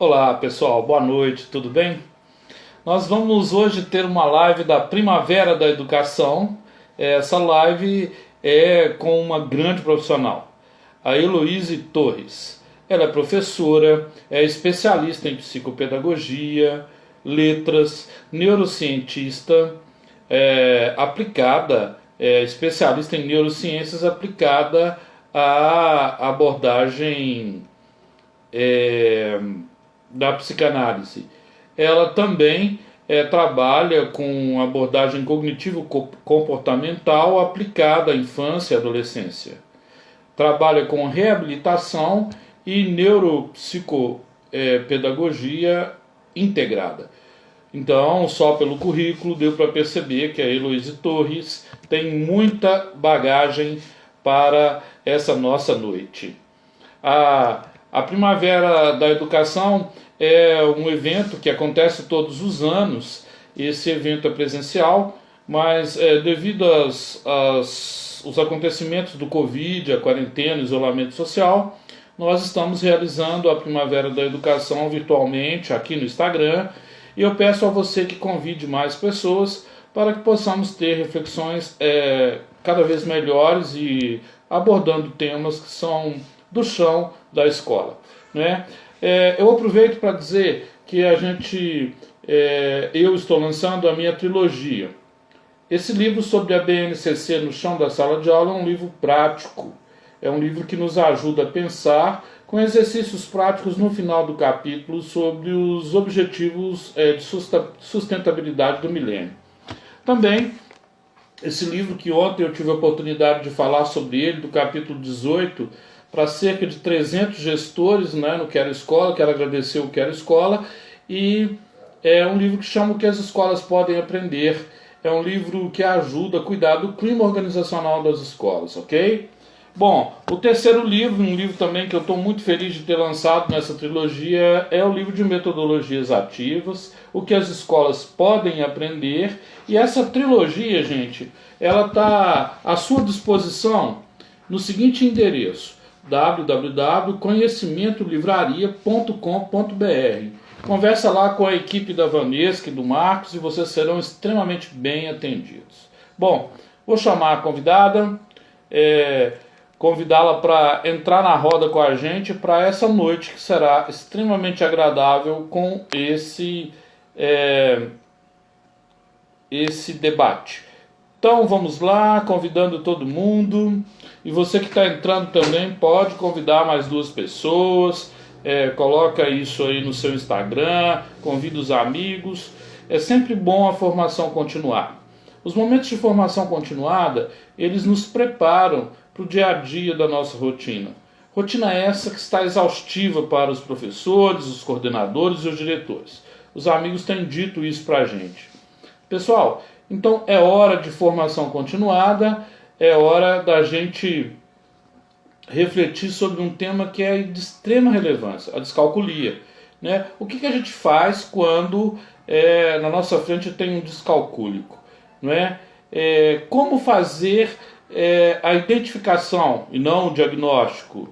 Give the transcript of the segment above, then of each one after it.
Olá pessoal, boa noite, tudo bem? Nós vamos hoje ter uma live da Primavera da Educação. Essa live é com uma grande profissional, a Heloíse Torres. Ela é professora, é especialista em psicopedagogia, letras, neurocientista, especialista em neurociências aplicada à abordagem é, da psicanálise. Ela também trabalha com abordagem cognitivo-comportamental aplicada à infância e adolescência. Trabalha com reabilitação e neuropsicopedagogia integrada. Então, só pelo currículo deu para perceber que a Heloíse Torres tem muita bagagem para essa nossa noite. A Primavera da Educação é um evento que acontece todos os anos. Esse evento é presencial, mas devido aos acontecimentos do Covid, a quarentena, o isolamento social, nós estamos realizando a Primavera da Educação virtualmente aqui no Instagram. E eu peço a você que convide mais pessoas para que possamos ter reflexões cada vez melhores e abordando temas que são do chão da escola, né? Eu aproveito para dizer que eu estou lançando a minha trilogia. Esse livro sobre a BNCC no chão da sala de aula é um livro prático, é um livro que nos ajuda a pensar com exercícios práticos no final do capítulo sobre os objetivos de sustentabilidade do milênio. Também esse livro que ontem eu tive a oportunidade de falar sobre ele, do capítulo 18, para cerca de 300 gestores, né, no Quero Escola. Quero agradecer o Quero Escola. E é um livro que chama O que as escolas podem aprender. É um livro que ajuda a cuidar do clima organizacional das escolas, ok? Bom, o terceiro livro, um livro também que eu estou muito feliz de ter lançado nessa trilogia, é o livro de metodologias ativas, o que as escolas podem aprender. E essa trilogia, gente, ela está à sua disposição no seguinte endereço: www.conhecimentolivraria.com.br. Conversa lá com a equipe da Vanessa e do Marcos e vocês serão extremamente bem atendidos. Bom, vou chamar a convidada, convidá-la para entrar na roda com a gente para essa noite que será extremamente agradável com esse debate. Então vamos lá, convidando todo mundo. E você que está entrando também pode convidar mais duas pessoas. Coloca isso aí no seu Instagram, convida os amigos. É sempre bom a formação continuada. Os momentos de formação continuada, eles nos preparam para o dia a dia da nossa rotina. Rotina essa que está exaustiva para os professores, os coordenadores e os diretores. Os amigos têm dito isso para a gente. Pessoal, então é hora de formação continuada, é hora da gente refletir sobre um tema que é de extrema relevância, a descalculia, né? O que a gente faz quando na nossa frente tem um descalcúlico, não é? Como fazer a identificação e não o diagnóstico?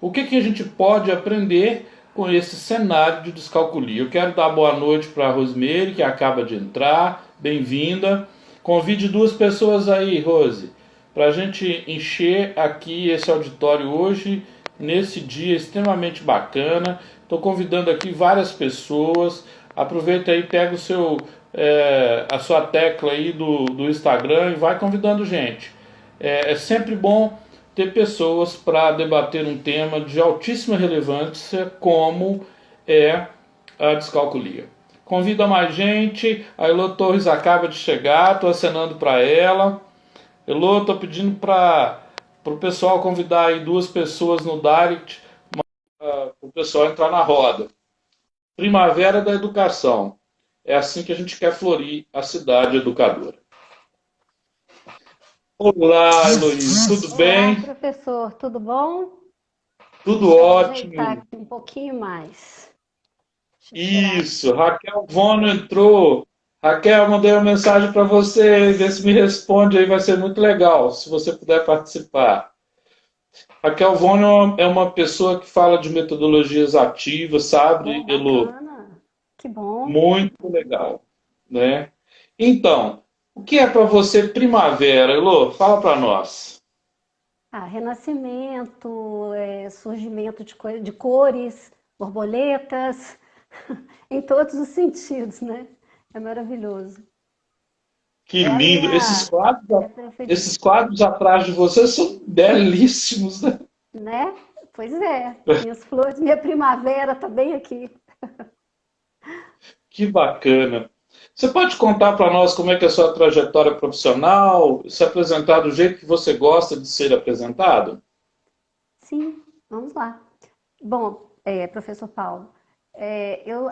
O que a gente pode aprender com esse cenário de descalculia? Eu quero dar boa noite para a Rosemary, que acaba de entrar. Bem-vinda. Convide duas pessoas aí, Rose, para a gente encher aqui esse auditório hoje, nesse dia extremamente bacana. Estou convidando aqui várias pessoas. Aproveita aí, pega a sua tecla aí do Instagram e vai convidando gente. É sempre bom ter pessoas para debater um tema de altíssima relevância como é a descalculia. Convida mais gente. A Elô Torres acaba de chegar, estou acenando para ela. Elô, estou pedindo para o pessoal convidar aí duas pessoas no direct para o pessoal entrar na roda. Primavera da Educação. É assim que a gente quer florir a cidade educadora. Olá, Heloísa, tudo Olá, bem? professor, tudo bom? Tudo Deixa eu ajeitar ótimo. aqui um pouquinho mais. Deixa eu tirar Isso, aqui. Raquel Vono entrou. Raquel, mandei uma mensagem para você, vê se me responde aí, vai ser muito legal, se você puder participar. Raquel Von é uma pessoa que fala de metodologias ativas, Oh, sabe, Elo? bacana. Que bom. Muito legal, né? Então, o que é para você primavera, Elo? Fala para nós. Ah, renascimento, surgimento de cores, borboletas, em todos os sentidos, né? É maravilhoso. Que É a lindo! minha Esses preferida, quadros atrás de você são belíssimos, né? né? Pois é, minhas flores, minha primavera tá bem aqui. Que bacana. Você pode contar para nós como é que é a sua trajetória profissional, se apresentar do jeito que você gosta de ser apresentado? Sim, vamos lá. Bom, professor Paulo,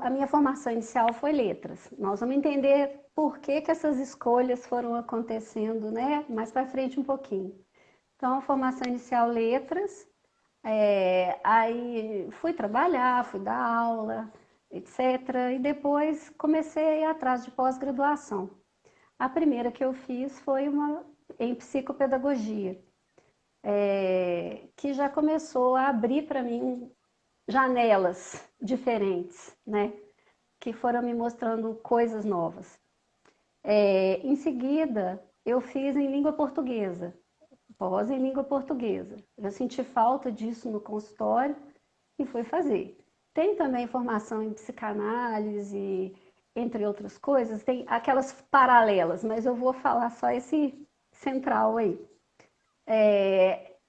a minha formação inicial foi letras. Nós vamos entender por que que essas escolhas foram acontecendo, né? Mais para frente um pouquinho. Então, a formação inicial letras, aí fui trabalhar, fui dar aula, etc. E depois comecei a ir atrás de pós-graduação. A primeira que eu fiz foi uma em psicopedagogia, que já começou a abrir para mim janelas diferentes, né? Que foram me mostrando coisas novas. Em seguida, eu fiz em língua portuguesa, pós em língua portuguesa. Eu senti falta disso no consultório e fui fazer. Tem também formação em psicanálise, entre outras coisas, tem aquelas paralelas, mas eu vou falar só esse central aí.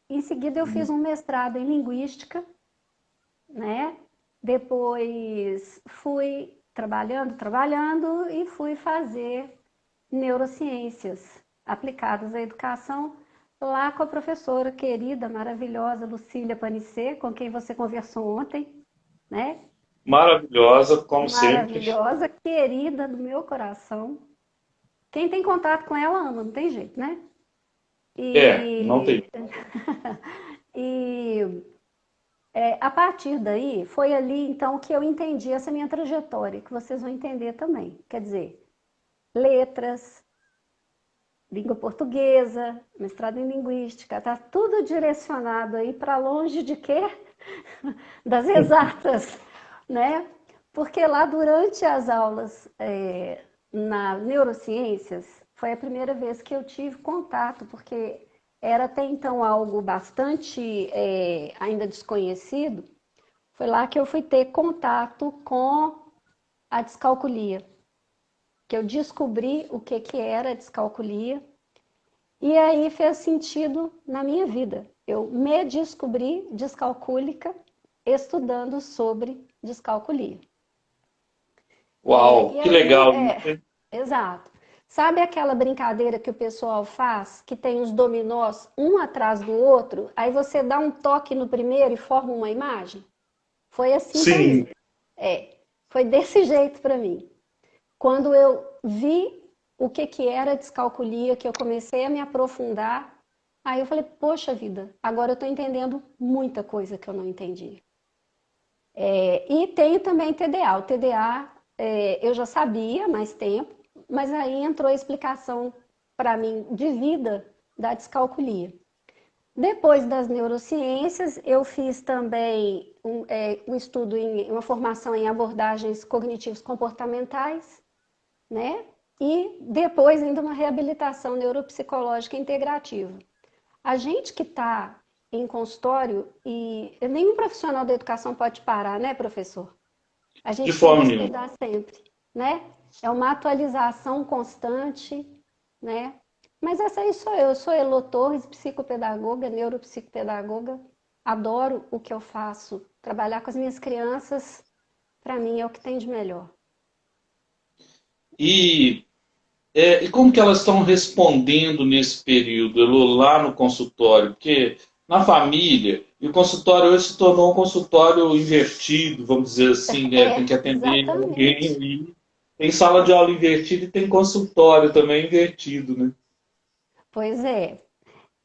Em seguida, eu fiz um mestrado em linguística, né? Depois fui trabalhando e fui fazer neurociências aplicadas à educação lá com a professora querida, maravilhosa Lucília Panicê, com quem você conversou ontem, né? Maravilhosa, como sempre. Maravilhosa, querida do meu coração. Quem tem contato com ela ama, não tem jeito, né? Não tem. E, e a partir daí, foi ali então que eu entendi essa minha trajetória, que vocês vão entender também. Quer dizer, letras, língua portuguesa, mestrado em linguística, tá tudo direcionado aí para longe de quê? Das exatas, né? Porque lá durante as aulas na neurociências foi a primeira vez que eu tive contato, porque era até então algo bastante ainda desconhecido. Foi lá que eu fui ter contato com a descalculia, que eu descobri o que que era a descalculia e aí fez sentido na minha vida. Eu me descobri descalcúlica estudando sobre descalculia. Uau, E que aí, legal isso, hein? exato. Sabe aquela brincadeira que o pessoal faz, que tem os dominós um atrás do outro, aí você dá um toque no primeiro e forma uma imagem? Foi assim para mim. Sim. Foi desse jeito para mim. Quando eu vi o que que era descalculia, que eu comecei a me aprofundar, aí eu falei, poxa vida, agora eu estou entendendo muita coisa que eu não entendi. E tenho também TDA. O TDA eu já sabia há mais tempo, mas aí entrou a explicação para mim de vida da descalculia. Depois das neurociências, eu fiz também um estudo, uma formação em abordagens cognitivos comportamentais, né? E depois ainda uma reabilitação neuropsicológica integrativa. A gente que está em consultório, e nenhum profissional da educação pode parar, né, professor? A De gente tem que forma nenhuma. estudar sempre, né? É uma atualização constante, né? Mas essa aí sou eu sou Elô Torres, psicopedagoga, neuropsicopedagoga. Adoro o que eu faço. Trabalhar com as minhas crianças, para mim, é o que tem de melhor. E, e como que elas estão respondendo nesse período, Elô, lá no consultório? Porque na família, e o consultório hoje se tornou um consultório invertido, vamos dizer assim, né? Tem que atender alguém Exatamente. ali. Tem sala de aula invertida e tem consultório também invertido, né? Pois é.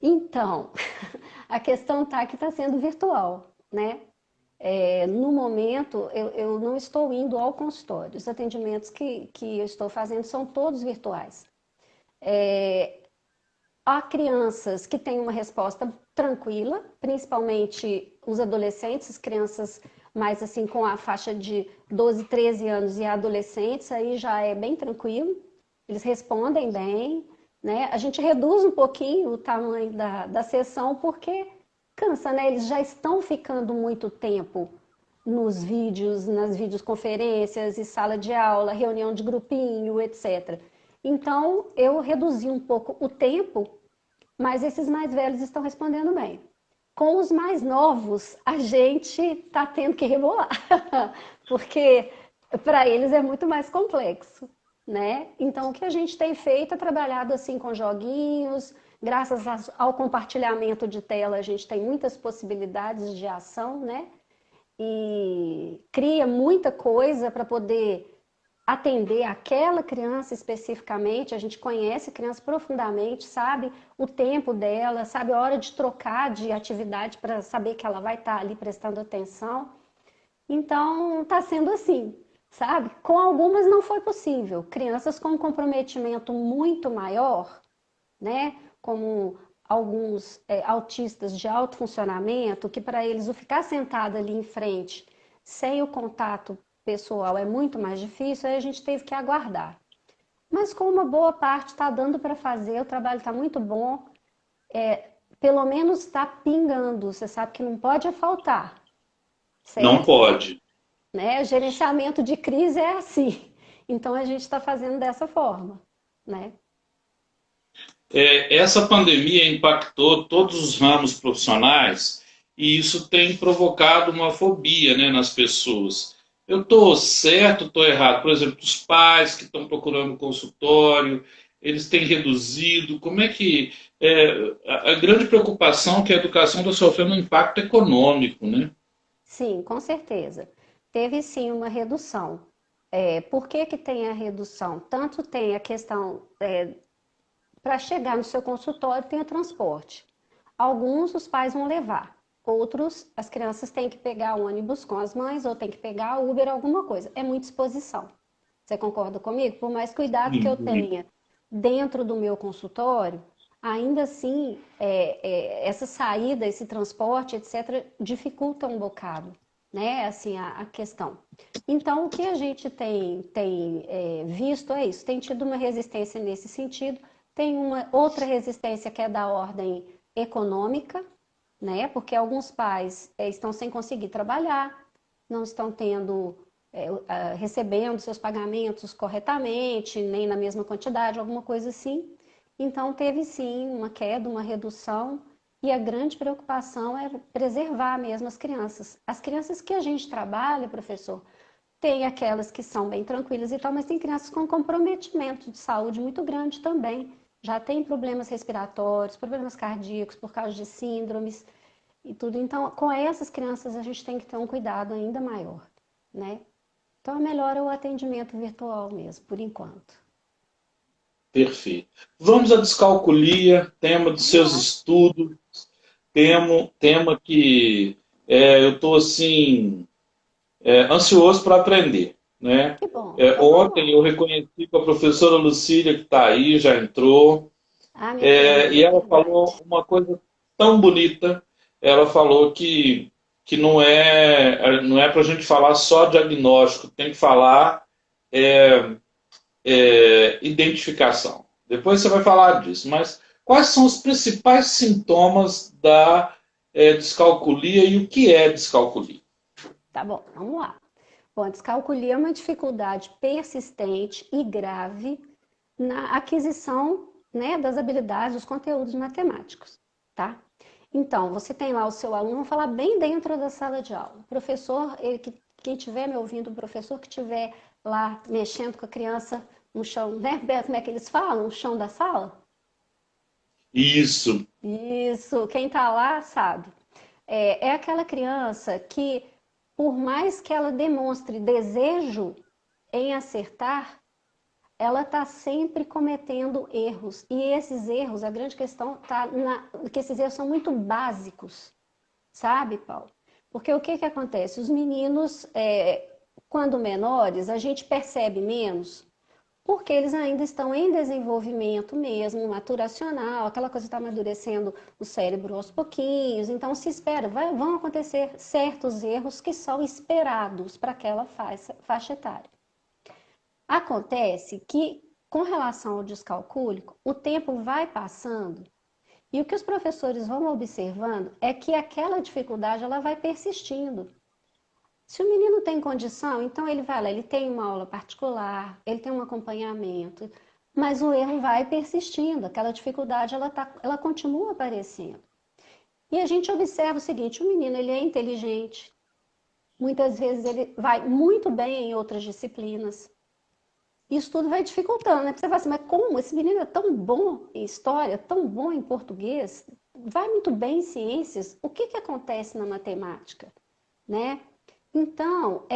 Então, a questão tá que está sendo virtual, né? No momento, eu não estou indo ao consultório. Os atendimentos que eu estou fazendo são todos virtuais. Há crianças que têm uma resposta tranquila, principalmente os adolescentes, as crianças mais assim com a faixa de 12, 13 anos e adolescentes, aí já é bem tranquilo, eles respondem bem, né? A gente reduz um pouquinho o tamanho da sessão porque cansa, né? Eles já estão ficando muito tempo nos vídeos, nas videoconferências e sala de aula, reunião de grupinho, etc. Então, eu reduzi um pouco o tempo, mas esses mais velhos estão respondendo bem. Com os mais novos, a gente está tendo que rebolar, porque para eles é muito mais complexo, né? Então, o que a gente tem feito é trabalhado assim com joguinhos, graças ao compartilhamento de tela, a gente tem muitas possibilidades de ação, né? E cria muita coisa para poder atender aquela criança especificamente. A gente conhece a criança profundamente, sabe o tempo dela, sabe a hora de trocar de atividade para saber que ela vai estar ali prestando atenção. Então, está sendo assim, sabe? Com algumas não foi possível. Crianças com um comprometimento muito maior, né? Como alguns autistas de alto funcionamento, que para eles o ficar sentado ali em frente, sem o contato pessoal, é muito mais difícil, aí a gente teve que aguardar. Mas com uma boa parte está dando para fazer, o trabalho está muito bom, pelo menos está pingando, você sabe que não pode faltar, Não certo? pode. Né? Gerenciamento de crise é assim, então a gente está fazendo dessa forma, né? Essa pandemia impactou todos os ramos profissionais e isso tem provocado uma fobia, né, nas pessoas. Eu estou certo, estou errado? Por exemplo, os pais que estão procurando consultório, eles têm reduzido. Como é que a grande preocupação é que a educação está sofrendo um impacto econômico, né? Sim, com certeza. Teve sim uma redução. Por que que tem a redução? Tanto tem a questão, para chegar no seu consultório tem o transporte. Alguns os pais vão levar, outros as crianças têm que pegar o ônibus com as mães ou têm que pegar Uber, alguma coisa. É muita exposição. Você concorda comigo? Por mais cuidado que eu Sim. tenha dentro do meu consultório, ainda assim, essa saída, esse transporte, etc., dificulta um bocado, né? Assim, a questão. Então, o que a gente tem visto é isso, tem tido uma resistência nesse sentido, tem uma outra resistência que é da ordem econômica, né? Porque alguns pais estão sem conseguir trabalhar, não estão tendo recebendo seus pagamentos corretamente, nem na mesma quantidade, alguma coisa assim. Então, teve sim uma queda, uma redução, e a grande preocupação é preservar mesmo as crianças. As crianças que a gente trabalha, professor, tem aquelas que são bem tranquilas e tal, mas tem crianças com comprometimento de saúde muito grande também. Já tem problemas respiratórios, problemas cardíacos por causa de síndromes e tudo. Então, com essas crianças a gente tem que ter um cuidado ainda maior, né? Então, é melhor o atendimento virtual mesmo, por enquanto. Perfeito. Vamos à descalculia, tema dos Vamos seus lá. estudos, tema que eu estou assim ansioso para aprender, né? Que bom. Então, vamos Ontem lá. eu reconheci com a professora Lucília que está aí, já entrou, Ah, minha querida, e ela verdade. falou uma coisa tão bonita. Ela falou que não é para a gente falar só diagnóstico, tem que falar identificação. Depois você vai falar disso, mas quais são os principais sintomas da descalculia e o que é descalculia? Tá bom, vamos lá. Bom, a descalculia é uma dificuldade persistente e grave na aquisição, né, das habilidades, dos conteúdos matemáticos, tá? Então, você tem lá o seu aluno, vamos falar bem dentro da sala de aula. O professor, quem estiver me ouvindo, o professor que estiver lá mexendo com a criança no chão, né? Como é que eles falam? No chão da sala? Isso. Isso, quem tá lá sabe. É aquela criança que, por mais que ela demonstre desejo em acertar, ela está sempre cometendo erros. E esses erros, a grande questão está que esses erros são muito básicos, sabe, Paulo? Porque o que que acontece? Os meninos, quando menores, a gente percebe menos, porque eles ainda estão em desenvolvimento mesmo, maturacional, aquela coisa está amadurecendo o cérebro aos pouquinhos, então se espera, vão acontecer certos erros que são esperados para aquela faixa etária. Acontece que, com relação ao descalcúlico, o tempo vai passando e o que os professores vão observando é que aquela dificuldade ela vai persistindo. Se o menino tem condição, então ele vai lá, ele tem uma aula particular, ele tem um acompanhamento, mas o erro vai persistindo, aquela dificuldade ela continua aparecendo. E a gente observa o seguinte, o menino ele é inteligente, muitas vezes ele vai muito bem em outras disciplinas, isso tudo vai dificultando, né? Porque você fala assim, mas como esse menino é tão bom em história, tão bom em português, vai muito bem em ciências, o que acontece na matemática, né? Então,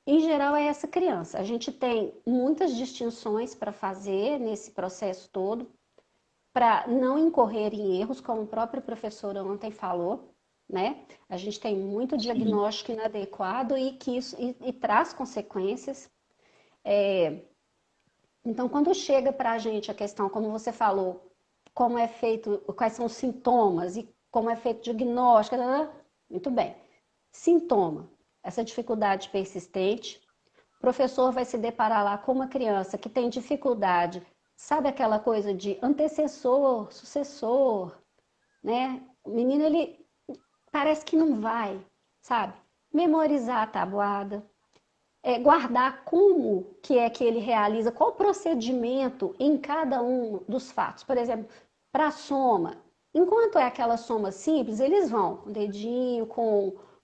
em geral é essa criança. A gente tem muitas distinções para fazer nesse processo todo, para não incorrer em erros, como o próprio professor ontem falou, né? A gente tem muito Sim. diagnóstico inadequado e que isso traz consequências. Então, quando chega para a gente a questão, como você falou, como é feito, quais são os sintomas e como é feito o diagnóstico, muito bem. Sintoma, essa dificuldade persistente. O professor vai se deparar lá com uma criança que tem dificuldade, sabe aquela coisa de antecessor, sucessor, né? O menino, ele parece que não vai, sabe? Memorizar a tabuada, guardar como que é que ele realiza, qual o procedimento em cada um dos fatos. Por exemplo, para a soma, enquanto é aquela soma simples, eles vão com o dedinho,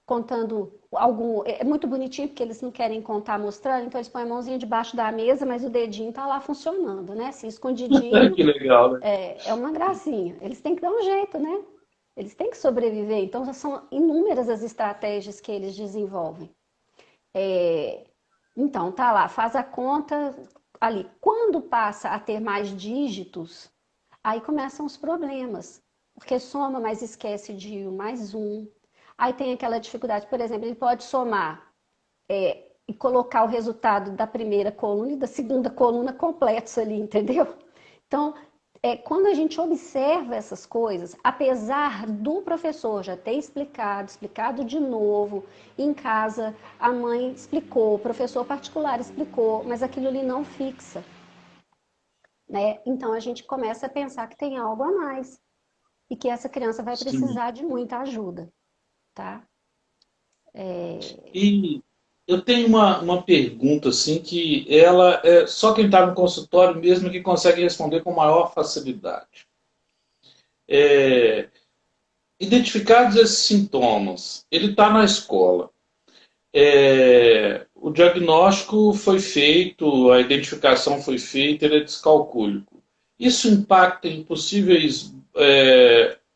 contando algum. É muito bonitinho porque eles não querem contar mostrando, então eles põem a mãozinha debaixo da mesa, mas o dedinho está lá funcionando, né? Assim, escondidinho, Que legal, né? é uma gracinha. Eles têm que dar um jeito, né? Eles têm que sobreviver, então já são inúmeras as estratégias que eles desenvolvem. É, então, tá lá, faz a conta ali. Quando passa a ter mais dígitos, aí começam os problemas, porque soma, mas esquece de um mais um. Aí tem aquela dificuldade, por exemplo, ele pode somar e colocar o resultado da primeira coluna e da segunda coluna completos ali, entendeu? Então, quando a gente observa essas coisas, apesar do professor já ter explicado de novo, em casa a mãe explicou, o professor particular explicou, mas aquilo ali não fixa, né? Então a gente começa a pensar que tem algo a mais e que essa criança vai Sim. precisar de muita ajuda, tá? E eu tenho uma pergunta assim que ela é só quem está no consultório mesmo que consegue responder com maior facilidade. É, identificados esses sintomas, ele está na escola. O diagnóstico foi feito, a identificação foi feita, ele é descalcúlico. Isso impacta em possíveis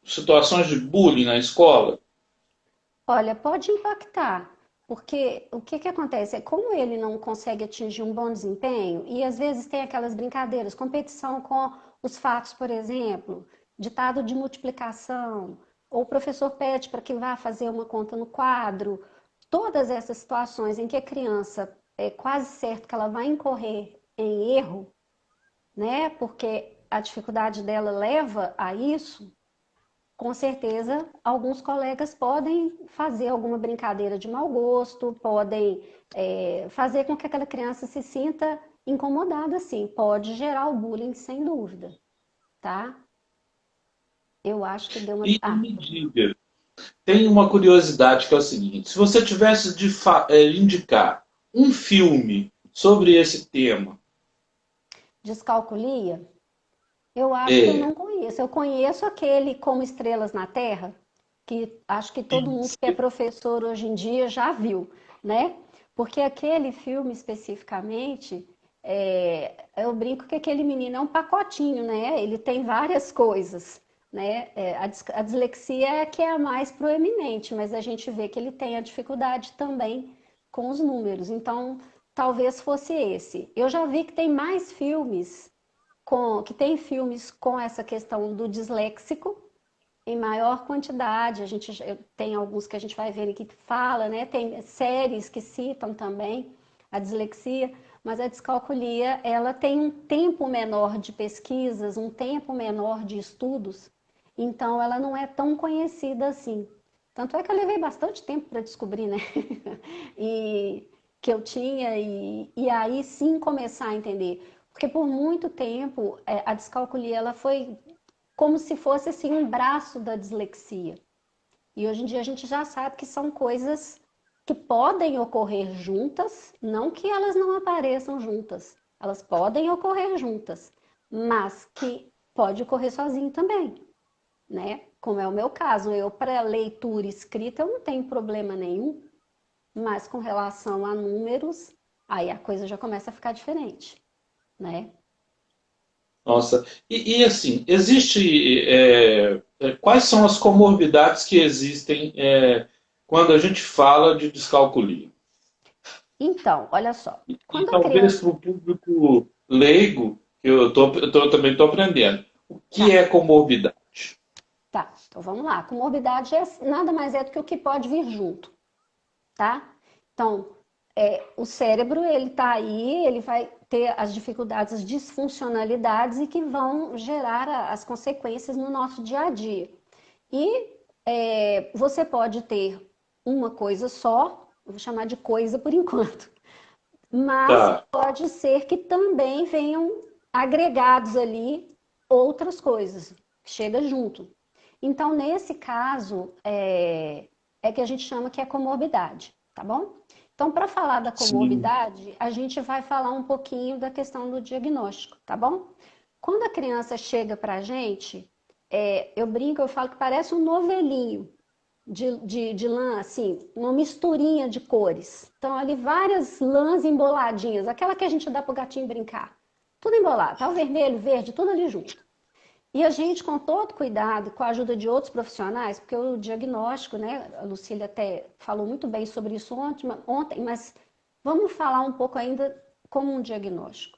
situações de bullying na escola? Olha, pode impactar, porque o que acontece é como ele não consegue atingir um bom desempenho, e às vezes tem aquelas brincadeiras, competição com os fatos, por exemplo, ditado de multiplicação, ou o professor pede para que vá fazer uma conta no quadro, todas essas situações em que a criança é quase certo que ela vai incorrer em erro, né? Porque a dificuldade dela leva a isso. Com certeza, alguns colegas podem fazer alguma brincadeira de mau gosto, podem fazer com que aquela criança se sinta incomodada, sim. Pode gerar o bullying, sem dúvida, tá? Eu acho que deu uma. E me diga, tem uma curiosidade que é o seguinte: se você tivesse de indicar um filme sobre esse tema, Descalculia? Eu acho que eu é, não conheço. Eu conheço aquele Como Estrelas na Terra, que acho que todo mundo que é professor hoje em dia já viu, né? Porque aquele filme especificamente, eu brinco que aquele menino é um pacotinho, né? Ele tem várias coisas, né? A dislexia é a que é a mais proeminente, mas a gente vê que ele tem a dificuldade também com os números. Então, talvez fosse esse. Eu já vi que tem mais filmes que tem filmes com essa questão do disléxico em maior quantidade. A gente tem alguns que a gente vai ver que fala, né? Tem séries que citam também a dislexia, mas a descalculia, ela tem um tempo menor de pesquisas, um tempo menor de estudos, então ela não é tão conhecida assim. Tanto é que eu levei bastante tempo para descobrir, né? E que eu tinha, e aí sim começar a entender. Porque por muito tempo a descalculia ela foi como se fosse assim um braço da dislexia. E hoje em dia a gente já sabe que são coisas que podem ocorrer juntas, não que elas não apareçam juntas. Elas podem ocorrer juntas, mas que pode ocorrer sozinho também, né? Como é o meu caso, eu para leitura escrita eu não tenho problema nenhum, mas com relação a números, aí a coisa já começa a ficar diferente, né? Nossa, assim, quais são as comorbidades que existem quando a gente fala de descalculia? Então, olha só, E quando a talvez criança. para o público leigo, que também estou aprendendo, o que Tá, é comorbidade? tá, então vamos lá. Comorbidade é, nada mais é do que o que pode vir junto, tá? Então, o cérebro, ele tá aí, ele vai ter as dificuldades, as disfuncionalidades e que vão gerar as consequências no nosso dia a dia. E você pode ter uma coisa só, eu vou chamar de coisa por enquanto, mas Tá, pode ser que também venham agregados ali outras coisas, que chega junto. Então, nesse caso, é que a gente chama que é comorbidade, tá bom? Então, para falar da sim. comorbidade, a gente vai falar um pouquinho da questão do diagnóstico, tá bom? Quando a criança chega para a gente, eu brinco, eu falo que parece um novelinho de lã, assim, uma misturinha de cores. Então, ali várias lãs emboladinhas, aquela que a gente dá pro gatinho brincar. Tudo embolado, tá? O vermelho, verde, tudo ali junto. E a gente, com todo cuidado, com a ajuda de outros profissionais, porque o diagnóstico, né, a Lucília até falou muito bem sobre isso ontem, mas vamos falar um pouco ainda como um diagnóstico.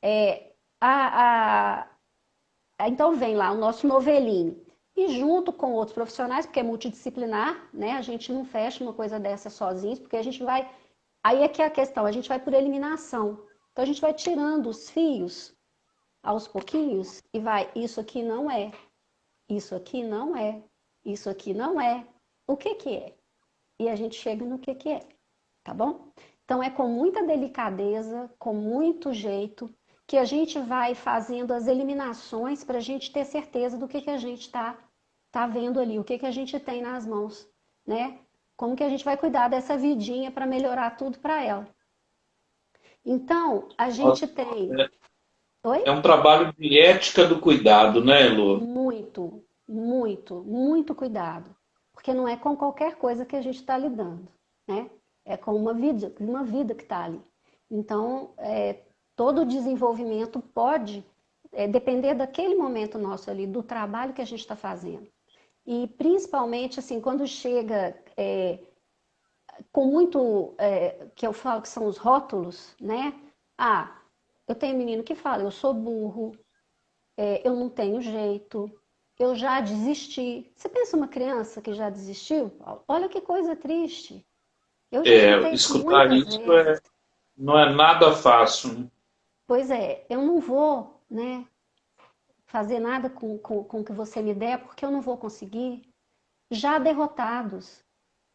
É, a, então vem lá o nosso novelinho. E junto com outros profissionais, porque é multidisciplinar, né? A gente não fecha uma coisa dessa sozinhos, porque a gente vai. Aí é que é a questão, a gente vai por eliminação. Então a gente vai tirando os fios aos pouquinhos e vai, isso aqui não é, isso aqui não é, isso aqui não é. O que que é? E a gente chega no que é, tá bom? Então é com muita delicadeza, com muito jeito, que a gente vai fazendo as eliminações para a gente ter certeza do que a gente tá vendo ali, o que a gente tem nas mãos, né? Como que a gente vai cuidar dessa vidinha para melhorar tudo para ela. Então, a Nossa, gente tem. é Oi? é um trabalho de ética do cuidado, né, Lu? Muito, muito, muito cuidado. Porque não é com qualquer coisa que a gente está lidando, né? É com uma vida que está ali. Então, todo o desenvolvimento pode depender daquele momento nosso ali, do trabalho que a gente está fazendo. E principalmente, assim, quando chega com muito, que eu falo que são os rótulos, né? Ah, eu tenho menino que fala, eu sou burro, eu não tenho jeito, eu já desisti. Você pensa uma criança que já desistiu? Olha que coisa triste. Eu já escutei isso Escutar muitas isso vezes. não é nada fácil, né? Pois é, eu não vou, né, fazer nada com o que você me der, porque eu não vou conseguir. Já derrotados,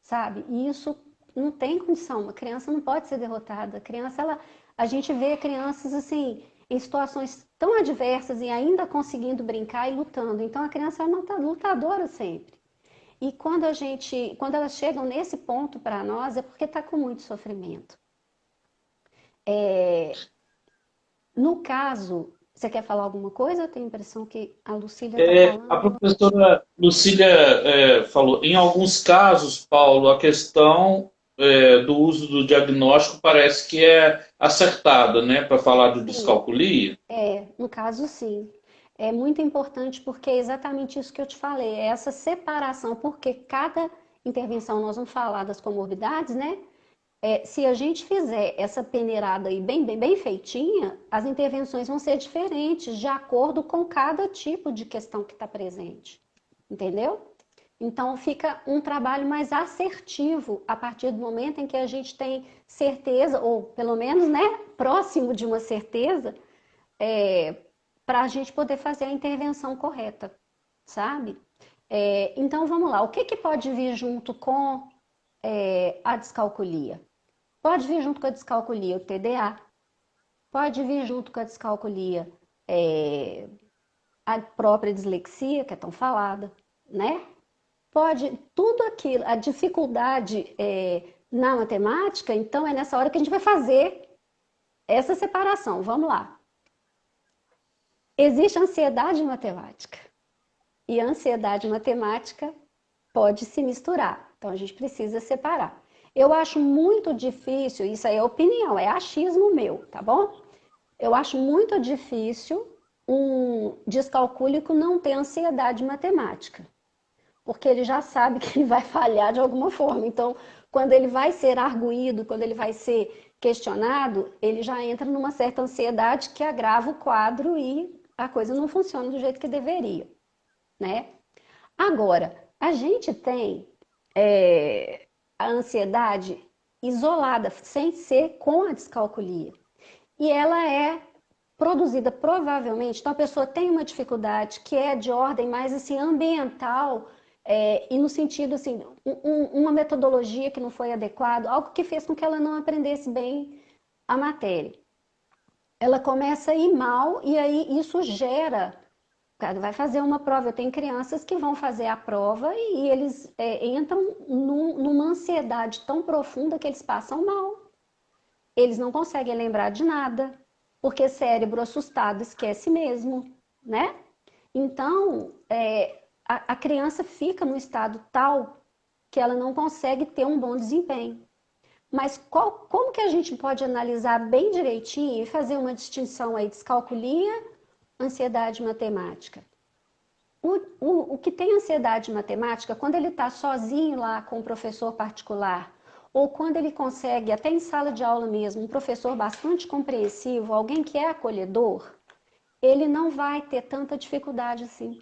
sabe? E isso não tem condição. Uma criança não pode ser derrotada. A criança, a gente vê crianças assim em situações tão adversas e ainda conseguindo brincar e lutando. Então a criança é uma lutadora sempre. E quando elas chegam nesse ponto para nós, é porque está com muito sofrimento. No caso, você quer falar alguma coisa? Eu tenho a impressão que a Lucília está A falando. professora Lucília falou, em alguns casos, Paulo, a questão do uso do diagnóstico parece que é acertada, né, para falar de Sim, descalculia. no caso, sim. É muito importante porque é exatamente isso que eu te falei, é essa separação, porque cada intervenção, nós vamos falar das comorbidades, né? Se a gente fizer essa peneirada aí bem, bem, bem feitinha, as intervenções vão ser diferentes, de acordo com cada tipo de questão que está presente. Entendeu? Então fica um trabalho mais assertivo a partir do momento em que a gente tem certeza, ou pelo menos, né, próximo de uma certeza, para a gente poder fazer a intervenção correta, sabe? Então vamos lá, o que que pode vir junto com a descalculia? Pode vir junto com a descalculia o TDA, pode vir junto com a descalculia a própria dislexia, que é tão falada, né? Pode, tudo aquilo, a dificuldade na matemática, então é nessa hora que a gente vai fazer essa separação. Vamos lá. Existe ansiedade matemática e a ansiedade matemática pode se misturar, então a gente precisa separar. Eu acho muito difícil, isso aí é opinião, é achismo meu, tá bom? Eu acho muito difícil um descalcúlico não ter ansiedade matemática, porque ele já sabe que ele vai falhar de alguma forma. Então, quando ele vai ser arguído, quando ele vai ser questionado, ele já entra numa certa ansiedade que agrava o quadro e a coisa não funciona do jeito que deveria, né? Agora, a gente tem a ansiedade isolada, sem ser com a descalculia. E ela é produzida provavelmente, então a pessoa tem uma dificuldade que é de ordem mais assim ambiental, e no sentido assim, uma metodologia que não foi adequada, algo que fez com que ela não aprendesse bem a matéria. Ela começa a ir mal e aí isso gera, cara, vai fazer uma prova. Eu tenho crianças que vão fazer a prova e eles entram numa ansiedade tão profunda que eles passam mal. Eles não conseguem lembrar de nada, porque cérebro assustado esquece mesmo, né? Então, a criança fica num estado tal que ela não consegue ter um bom desempenho. Mas como que a gente pode analisar bem direitinho e fazer uma distinção aí, descalculia, ansiedade matemática? O que tem ansiedade matemática, quando ele está sozinho lá com o professor particular, ou quando ele consegue, até em sala de aula mesmo, um professor bastante compreensivo, alguém que é acolhedor, ele não vai ter tanta dificuldade assim.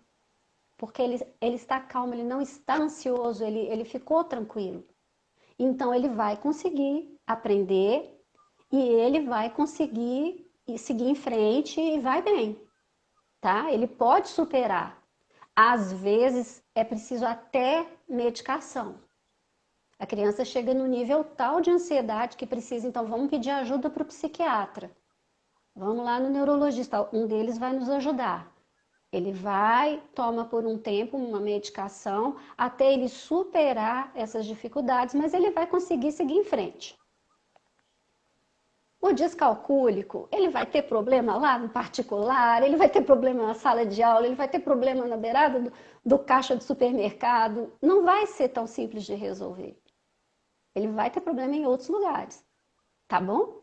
Porque ele está calmo, ele não está ansioso, ele ficou tranquilo. Então ele vai conseguir aprender e ele vai conseguir seguir em frente e vai bem, tá? Ele pode superar. Às vezes é preciso até medicação. A criança chega no nível tal de ansiedade que precisa, então vamos pedir ajuda para o psiquiatra. Vamos lá no neurologista, um deles vai nos ajudar. Ele vai, toma por um tempo uma medicação até ele superar essas dificuldades, mas ele vai conseguir seguir em frente. O descalcúlico, ele vai ter problema lá no particular, ele vai ter problema na sala de aula, ele vai ter problema na beirada do caixa do supermercado. Não vai ser tão simples de resolver. Ele vai ter problema em outros lugares, tá bom?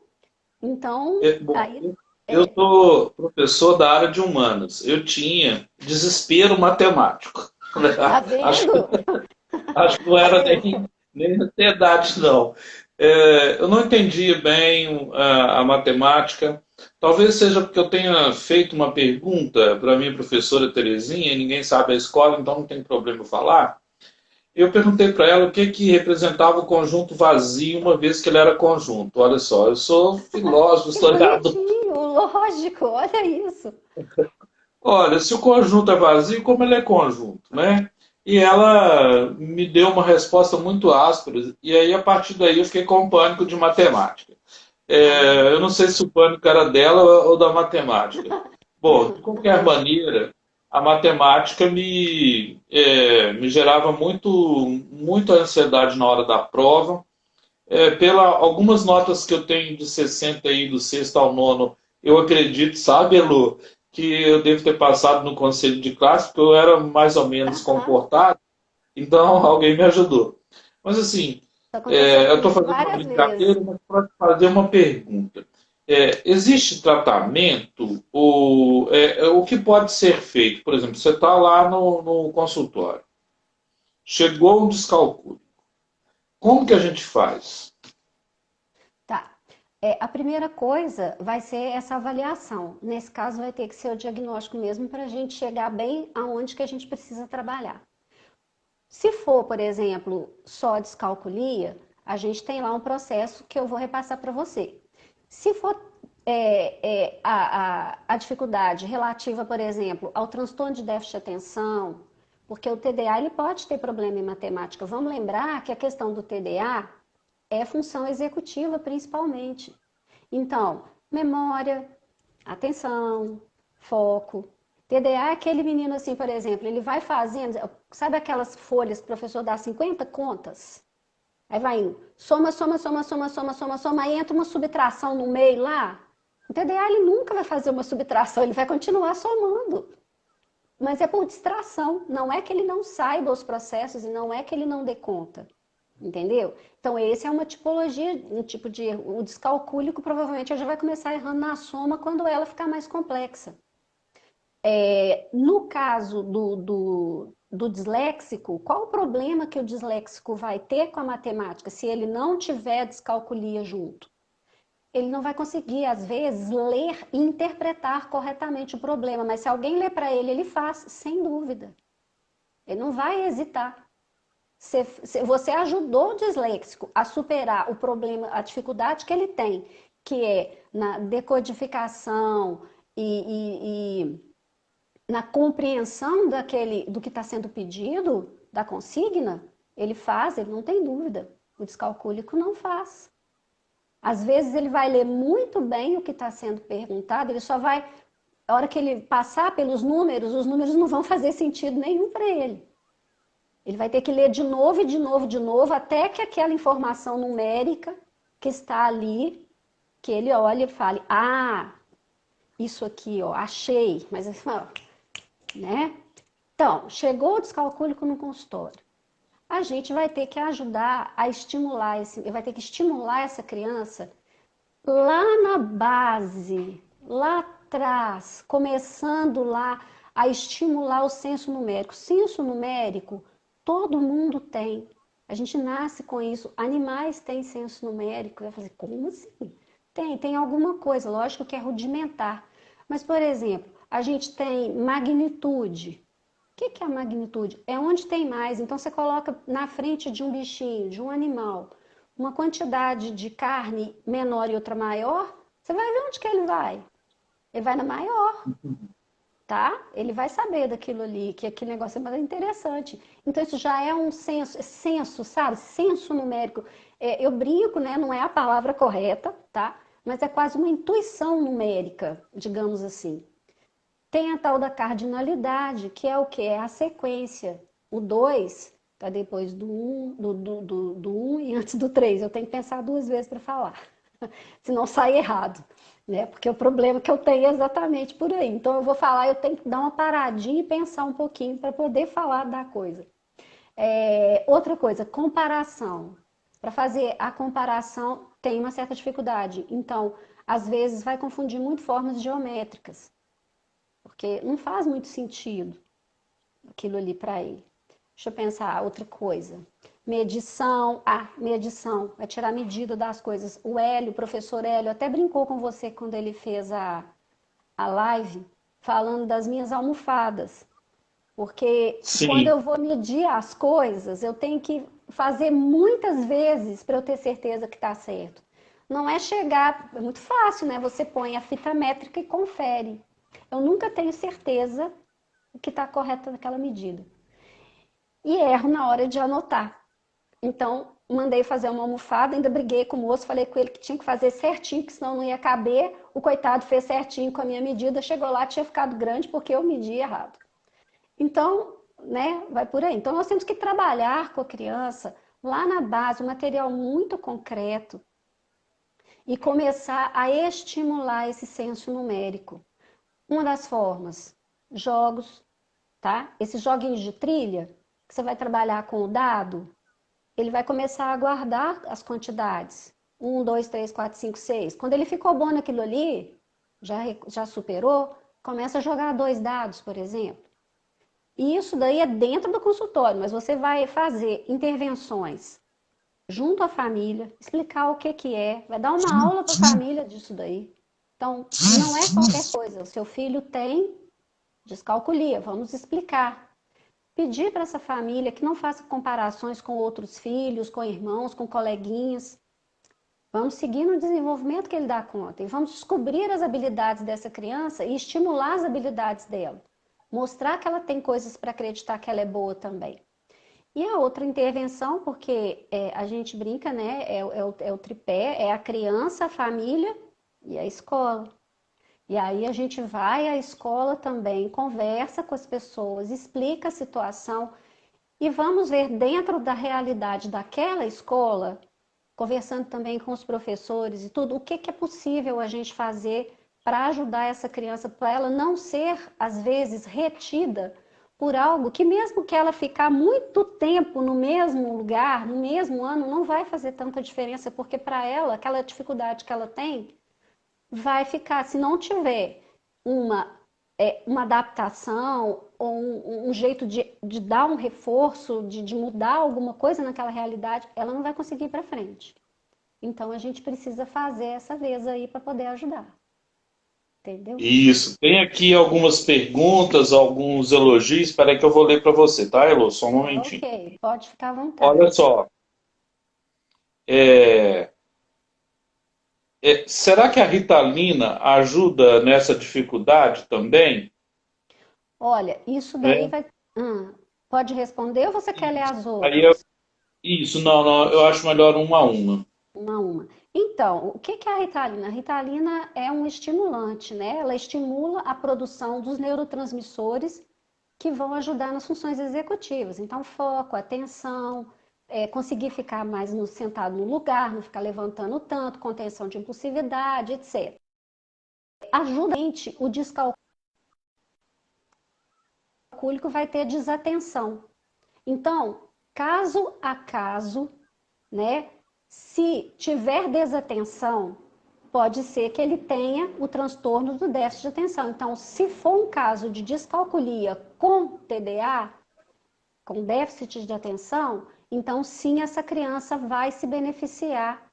Então, Bom, aí... eu sou professor da área de humanas. Eu tinha desespero matemático. Tá Acho, vendo? acho que não era Aí, nem ansiedade, não. Eu não entendia bem a matemática. Talvez seja porque eu tenha feito uma pergunta para a minha professora Terezinha, e ninguém sabe a escola, então não tem problema eu falar. Eu perguntei para ela o que que representava o conjunto vazio, uma vez que ele era conjunto. Olha só, eu sou filósofo, que historiador. bonitinho, lógico, olha isso. Olha, se o conjunto é vazio, como ele é conjunto, né? E ela me deu uma resposta muito áspera, e aí a partir daí eu fiquei com pânico de matemática. Ah, Eu não sei se o pânico era dela ou da matemática. Bom, de qualquer maneira, a matemática me gerava muita ansiedade na hora da prova. Pela algumas notas que eu tenho de 60 aí, do sexto ao nono, eu acredito, sabe, Elu, que eu devo ter passado no conselho de classe, porque eu era mais ou menos aham. comportado, então alguém me ajudou. Mas assim, Isso aconteceu eu estou comigo fazendo uma várias vezes. brincadeira, mas para fazer uma pergunta. Existe tratamento? O que pode ser feito? Por exemplo, você está lá no consultório, chegou um descalculo. Como que a gente faz? Tá. A primeira coisa vai ser essa avaliação. Nesse caso, vai ter que ser o diagnóstico mesmo para a gente chegar bem aonde que a gente precisa trabalhar. Se for, por exemplo, só descalculia, a gente tem lá um processo que eu vou repassar para você. Se for a dificuldade relativa, por exemplo, ao transtorno de déficit de atenção, porque o TDA ele pode ter problema em matemática. Vamos lembrar que a questão do TDA é função executiva principalmente. Então, memória, atenção, foco. TDA é aquele menino assim, por exemplo, ele vai fazendo, sabe aquelas folhas que o professor dá 50 contas? Aí vai indo, soma, soma, soma, soma, soma, soma, soma, aí entra uma subtração no meio lá. O TDA ele nunca vai fazer uma subtração, ele vai continuar somando. Mas é por distração, não é que ele não saiba os processos e não é que ele não dê conta. Entendeu? Então, esse é uma tipologia, um tipo de erro. O descalcúlico provavelmente já vai começar errando na soma quando ela ficar mais complexa. No caso do disléxico, qual o problema que o disléxico vai ter com a matemática se ele não tiver descalculia junto? Ele não vai conseguir, às vezes, ler e interpretar corretamente o problema, mas se alguém ler para ele, ele faz, sem dúvida. Ele não vai hesitar. Você ajudou o disléxico a superar o problema, a dificuldade que ele tem, que é na decodificação e na compreensão do que está sendo pedido, da consigna, ele faz, ele não tem dúvida. O descalcúlico não faz. Às vezes ele vai ler muito bem o que está sendo perguntado, ele só vai, a hora que ele passar pelos números, os números não vão fazer sentido nenhum para ele. Ele vai ter que ler de novo e de novo, de novo, até que aquela informação numérica que está ali, que ele olhe e fale, ah, isso aqui, ó, achei. Mas assim, ó, né? Então, chegou o descalcúlico no consultório. A gente vai ter que ajudar a estimular vai ter que estimular essa criança lá na base, lá atrás, começando lá a estimular o senso numérico. Senso numérico, todo mundo tem. A gente nasce com isso. Animais têm senso numérico. Vai fazer, como assim? Tem alguma coisa, lógico que é rudimentar. Mas, por exemplo, a gente tem magnitude. O que é a magnitude? É onde tem mais. Então, você coloca na frente de um bichinho, de um animal, uma quantidade de carne menor e outra maior, você vai ver onde que ele vai. Ele vai na maior, tá? Ele vai saber daquilo ali, que aquele negócio é mais interessante. Então, isso já é um senso, sabe? Senso numérico. Eu brinco, né? Não é a palavra correta, tá? Mas é quase uma intuição numérica, digamos assim. Tem a tal da cardinalidade, que é o que? É a sequência. O 2 está depois do 1 do 1 e antes do 3. Eu tenho que pensar duas vezes para falar, senão sai errado, né? Porque o problema que eu tenho é exatamente por aí. Então eu vou falar, eu tenho que dar uma paradinha e pensar um pouquinho para poder falar da coisa. Outra coisa, comparação. Para fazer a comparação tem uma certa dificuldade. Então, às vezes vai confundir muito formas geométricas. Porque não faz muito sentido aquilo ali para ele. Deixa eu pensar outra coisa. Medição. Medição. Vai tirar a medida das coisas. O professor Hélio, até brincou com você quando ele fez a live, falando das minhas almofadas. Porque quando Sim. eu vou medir as coisas, eu tenho que fazer muitas vezes para eu ter certeza que está certo. Não é chegar, é muito fácil, né? Você põe a fita métrica e confere. Eu nunca tenho certeza que está correta naquela medida. E erro na hora de anotar. Então, mandei fazer uma almofada, ainda briguei com o moço, falei com ele que tinha que fazer certinho, que senão não ia caber. O coitado fez certinho com a minha medida, chegou lá, tinha ficado grande porque eu medi errado. Então, né, vai por aí. Então, nós temos que trabalhar com a criança lá na base, um material muito concreto e começar a estimular esse senso numérico. Uma das formas, jogos, tá? Esses joguinhos de trilha, que você vai trabalhar com o dado, ele vai começar a guardar as quantidades. 1, 2, 3, 4, 5, 6. Quando ele ficou bom naquilo ali, já superou, começa a jogar 2 dados, por exemplo. E isso daí é dentro do consultório, mas você vai fazer intervenções junto à família, explicar o que é, vai dar uma aula para a família disso daí. Então, não é qualquer coisa. O seu filho tem descalculia, vamos explicar. Pedir para essa família que não faça comparações com outros filhos, com irmãos, com coleguinhas. Vamos seguir no desenvolvimento que ele dá conta e vamos descobrir as habilidades dessa criança e estimular as habilidades dela. Mostrar que ela tem coisas para acreditar que ela é boa também. E a outra intervenção, porque a gente brinca, né? É o tripé, é a criança, a família e a escola. E aí a gente vai à escola também, conversa com as pessoas, explica a situação e vamos ver dentro da realidade daquela escola, conversando também com os professores e tudo, o que é possível a gente fazer para ajudar essa criança, para ela não ser, às vezes, retida por algo que mesmo que ela ficar muito tempo no mesmo lugar, no mesmo ano, não vai fazer tanta diferença, porque para ela, aquela dificuldade que ela tem, vai ficar, se não tiver uma adaptação ou um jeito de dar um reforço, de mudar alguma coisa naquela realidade, ela não vai conseguir ir para frente. Então a gente precisa fazer essa vez aí para poder ajudar. Entendeu? Isso. Tem aqui algumas perguntas, alguns elogios. Espera aí que eu vou ler para você, tá, Elô? Só um Tá momentinho. ok, pode ficar à vontade. Olha só. é, será que a Ritalina ajuda nessa dificuldade também? Olha, isso daí Né? vai. Pode responder ou você quer ler Isso. as Aí eu- outras? isso, não, não, eu acho melhor uma a uma. Uma a uma. Então, o que é a Ritalina? A Ritalina é um estimulante, né? Ela estimula a produção dos neurotransmissores que vão ajudar nas funções executivas. Então, foco, atenção, conseguir ficar mais sentado no lugar, não ficar levantando tanto, contenção de impulsividade, etc. Ajuda a gente, o descalculo vai ter desatenção. Então, caso a caso, né? Se tiver desatenção, pode ser que ele tenha o transtorno do déficit de atenção. Então, se for um caso de descalculia com TDA, com déficit de atenção, então sim, essa criança vai se beneficiar,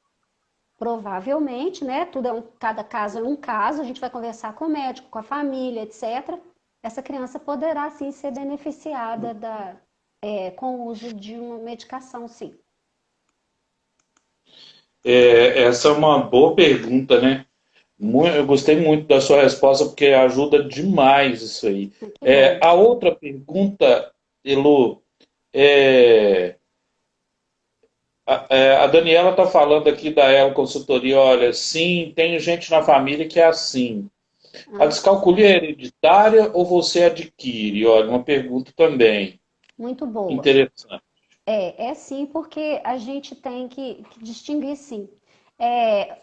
provavelmente, né? Cada caso é um caso, a gente vai conversar com o médico, com a família, etc. Essa criança poderá sim ser beneficiada com o uso de uma medicação, sim. Essa é uma boa pergunta, né? Eu gostei muito da sua resposta porque ajuda demais isso aí. Que bom. A outra pergunta, Elo, é, a Daniela está falando aqui da El Consultoria. Olha, sim, tem gente na família que é assim. A Ah, descalculia é hereditária ou você adquire? Olha, uma pergunta também muito boa. interessante. É sim, porque a gente tem que distinguir sim. É,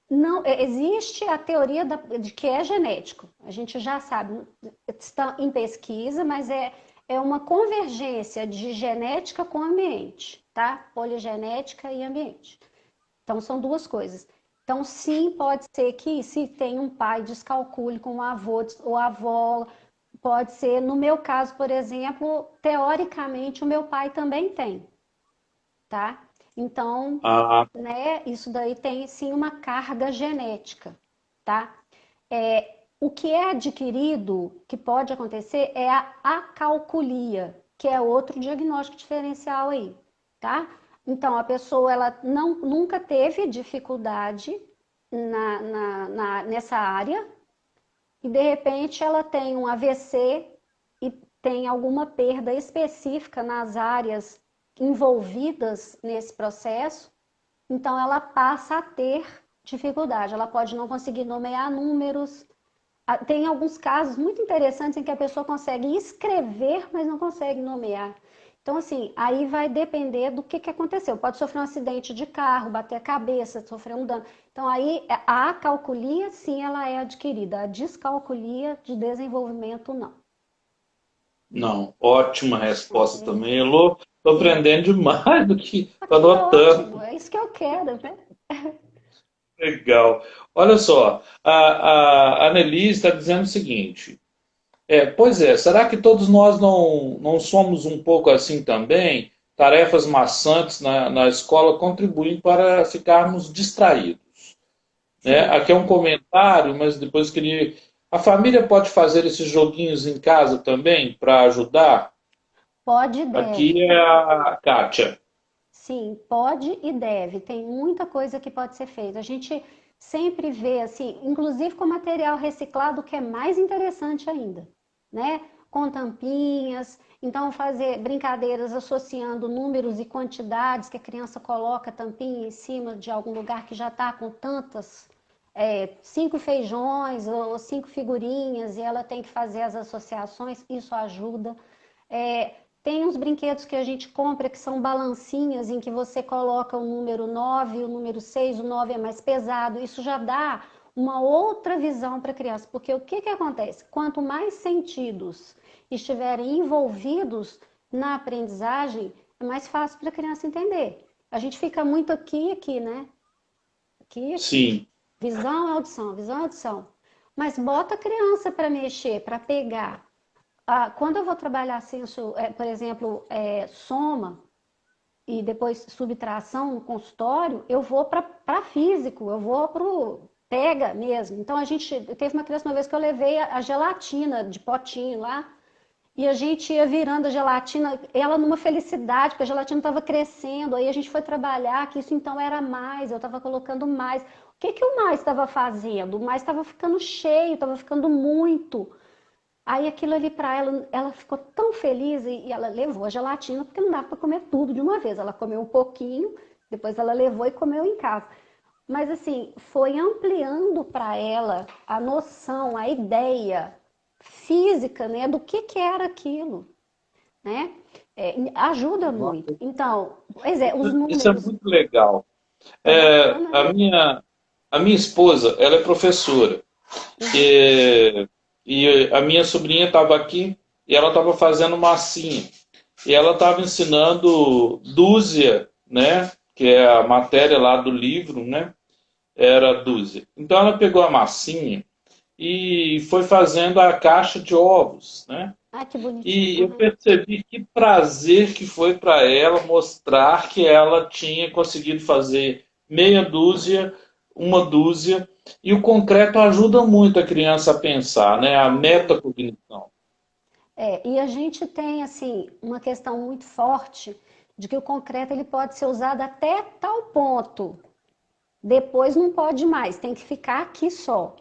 não, existe a teoria de que é genético. A gente já sabe, está em pesquisa, mas é uma convergência de genética com ambiente, tá? Poligenética e ambiente. Então, são duas coisas. Então, sim, pode ser que se tem um pai descalcule com um avô ou avó, pode ser, no meu caso, por exemplo, teoricamente o meu pai também tem, tá? Então, Ah, né, isso daí tem sim uma carga genética, tá? O que é adquirido, que pode acontecer, é a acalculia, que é outro diagnóstico diferencial aí, tá? Então, a pessoa ela nunca teve dificuldade nessa área e, de repente, ela tem um AVC e tem alguma perda específica nas áreas envolvidas nesse processo, então ela passa a ter dificuldade. Ela pode não conseguir nomear números. Tem alguns casos muito interessantes em que a pessoa consegue escrever, mas não consegue nomear. Então, assim, aí vai depender do que aconteceu. Pode sofrer um acidente de carro, bater a cabeça, sofrer um dano. Então, aí a acalculia, sim, ela é adquirida. A descalculia de desenvolvimento, não. não, ótima resposta Ok? também, Elô. Estou aprendendo demais do que estou Que ótimo, anotando. é isso que eu quero, né? Legal. Olha só, a Annelise está dizendo o seguinte. Pois é, será que todos nós não somos um pouco assim também? Tarefas maçantes na escola contribuem para ficarmos distraídos. Né? Sim. Aqui é um comentário, mas depois queria. A família pode fazer esses joguinhos em casa também para ajudar? Pode e Aqui deve. é a Kátia. Sim, pode e deve. Tem muita coisa que pode ser feita. A gente sempre vê, assim, inclusive com material reciclado, que é mais interessante ainda, né? Com tampinhas. Então, fazer brincadeiras associando números e quantidades, que a criança coloca a tampinha em cima de algum lugar que já está com tantas, 5 feijões ou 5 figurinhas, e ela tem que fazer as associações, isso ajuda. É, tem uns brinquedos que a gente compra que são balancinhas em que você coloca o número 9, o número 6, o 9 é mais pesado. Isso já dá uma outra visão para a criança, porque o que acontece? Quanto mais sentidos estiverem envolvidos na aprendizagem, é mais fácil para a criança entender. A gente fica muito aqui, né? Aqui. Sim. Visão, audição. Mas bota a criança para mexer, para pegar. Quando eu vou trabalhar assim, por exemplo, soma e depois subtração no consultório, eu vou para físico, eu vou para o pega mesmo. Então, teve uma criança uma vez que eu levei a gelatina de potinho lá, e a gente ia virando a gelatina, ela numa felicidade, porque a gelatina estava crescendo, aí a gente foi trabalhar, que isso então era mais, eu estava colocando mais. O que o mais estava fazendo? O mais estava ficando cheio, estava ficando muito. Aí aquilo ali para ela, ela ficou tão feliz e ela levou a gelatina, porque não dá para comer tudo de uma vez. Ela comeu um pouquinho, depois ela levou e comeu em casa. Mas assim, foi ampliando para ela a noção, a ideia física, né, do que era aquilo, né? Ajuda muito. Então, pois é, os Isso é números muito legal. é bacana, né? A minha esposa, ela é professora. Uhum. E a minha sobrinha estava aqui e ela estava fazendo massinha. E ela estava ensinando dúzia, né? Que é a matéria lá do livro, né? Era dúzia. Então ela pegou a massinha e foi fazendo a caixa de ovos, né? Ah, que bonitinho. E eu Uhum. percebi que prazer que foi para ela mostrar que ela tinha conseguido fazer meia dúzia, uma dúzia, e o concreto ajuda muito a criança a pensar, né? A Ajuda. metacognição. E a gente tem assim uma questão muito forte de que o concreto ele pode ser usado até tal ponto. Depois não pode mais, tem que ficar aqui só.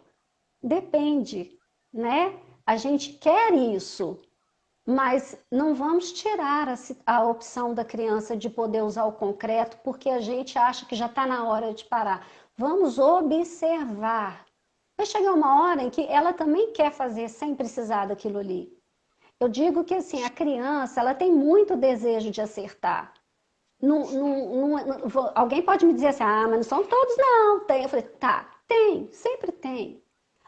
Depende, né? A gente quer isso, mas não vamos tirar a opção da criança de poder usar o concreto porque a gente acha que já está na hora de parar. Vamos observar. Vai chegar uma hora em que ela também quer fazer sem precisar daquilo ali. Eu digo que assim, a criança, ela tem muito desejo de acertar. Alguém pode me dizer assim, mas não são todos não. Tem. Eu falei, tá, tem, sempre tem.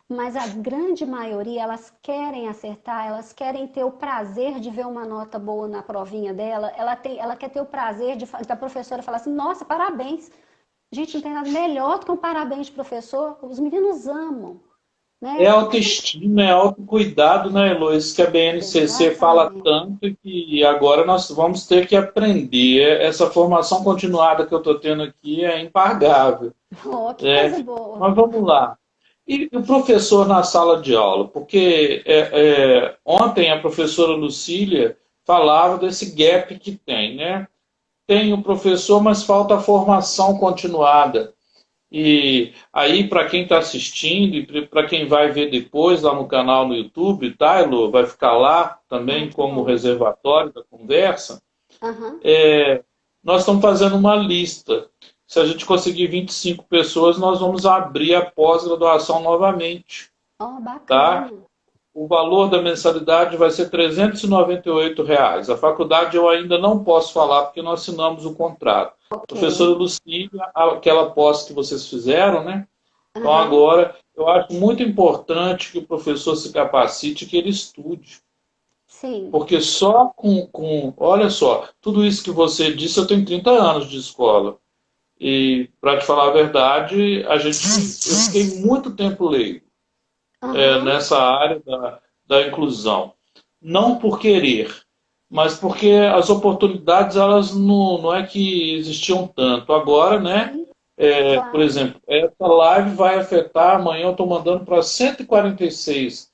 Mas a grande maioria, elas querem acertar, elas querem ter o prazer de ver uma nota boa na provinha dela, ela quer ter o prazer da professora falar assim, nossa, parabéns. Gente, não tem nada melhor do que um parabéns de professor. Os meninos amam, É né? autoestima, é autocuidado, né, Eloísa? Que a BNCC fala Exatamente. tanto que agora nós vamos ter que aprender. Essa formação continuada que eu estou tendo aqui é impagável. Oh, que coisa É, boa. mas vamos lá. E o professor na sala de aula? Porque ontem a professora Lucília falava desse gap que tem, né? Tem o professor, mas falta a formação continuada. E aí, para quem está assistindo e para quem vai ver depois lá no canal no YouTube, tá, Elo? Vai ficar lá Ah, também que como bom. reservatório da conversa. Aham. Nós estamos fazendo uma lista. Se a gente conseguir 25 pessoas, nós vamos abrir a pós-graduação novamente, Oh, tá? bacana. O valor da mensalidade vai ser R$ 398. A faculdade eu ainda não posso falar porque nós assinamos o contrato. Ok. Professora Lucília, aquela pós que vocês fizeram, né? Então Aham. agora eu acho muito importante que o professor se capacite, que ele estude. Sim. Porque só olha só, tudo isso que você disse, eu tenho 30 anos de escola. E, para te falar a verdade, eu fiquei muito tempo leigo Aham. nessa área da inclusão. Não por querer, mas porque as oportunidades, elas não é que existiam tanto. Agora, né? Sim, Por claro. exemplo, essa live vai afetar, amanhã eu estou mandando para 146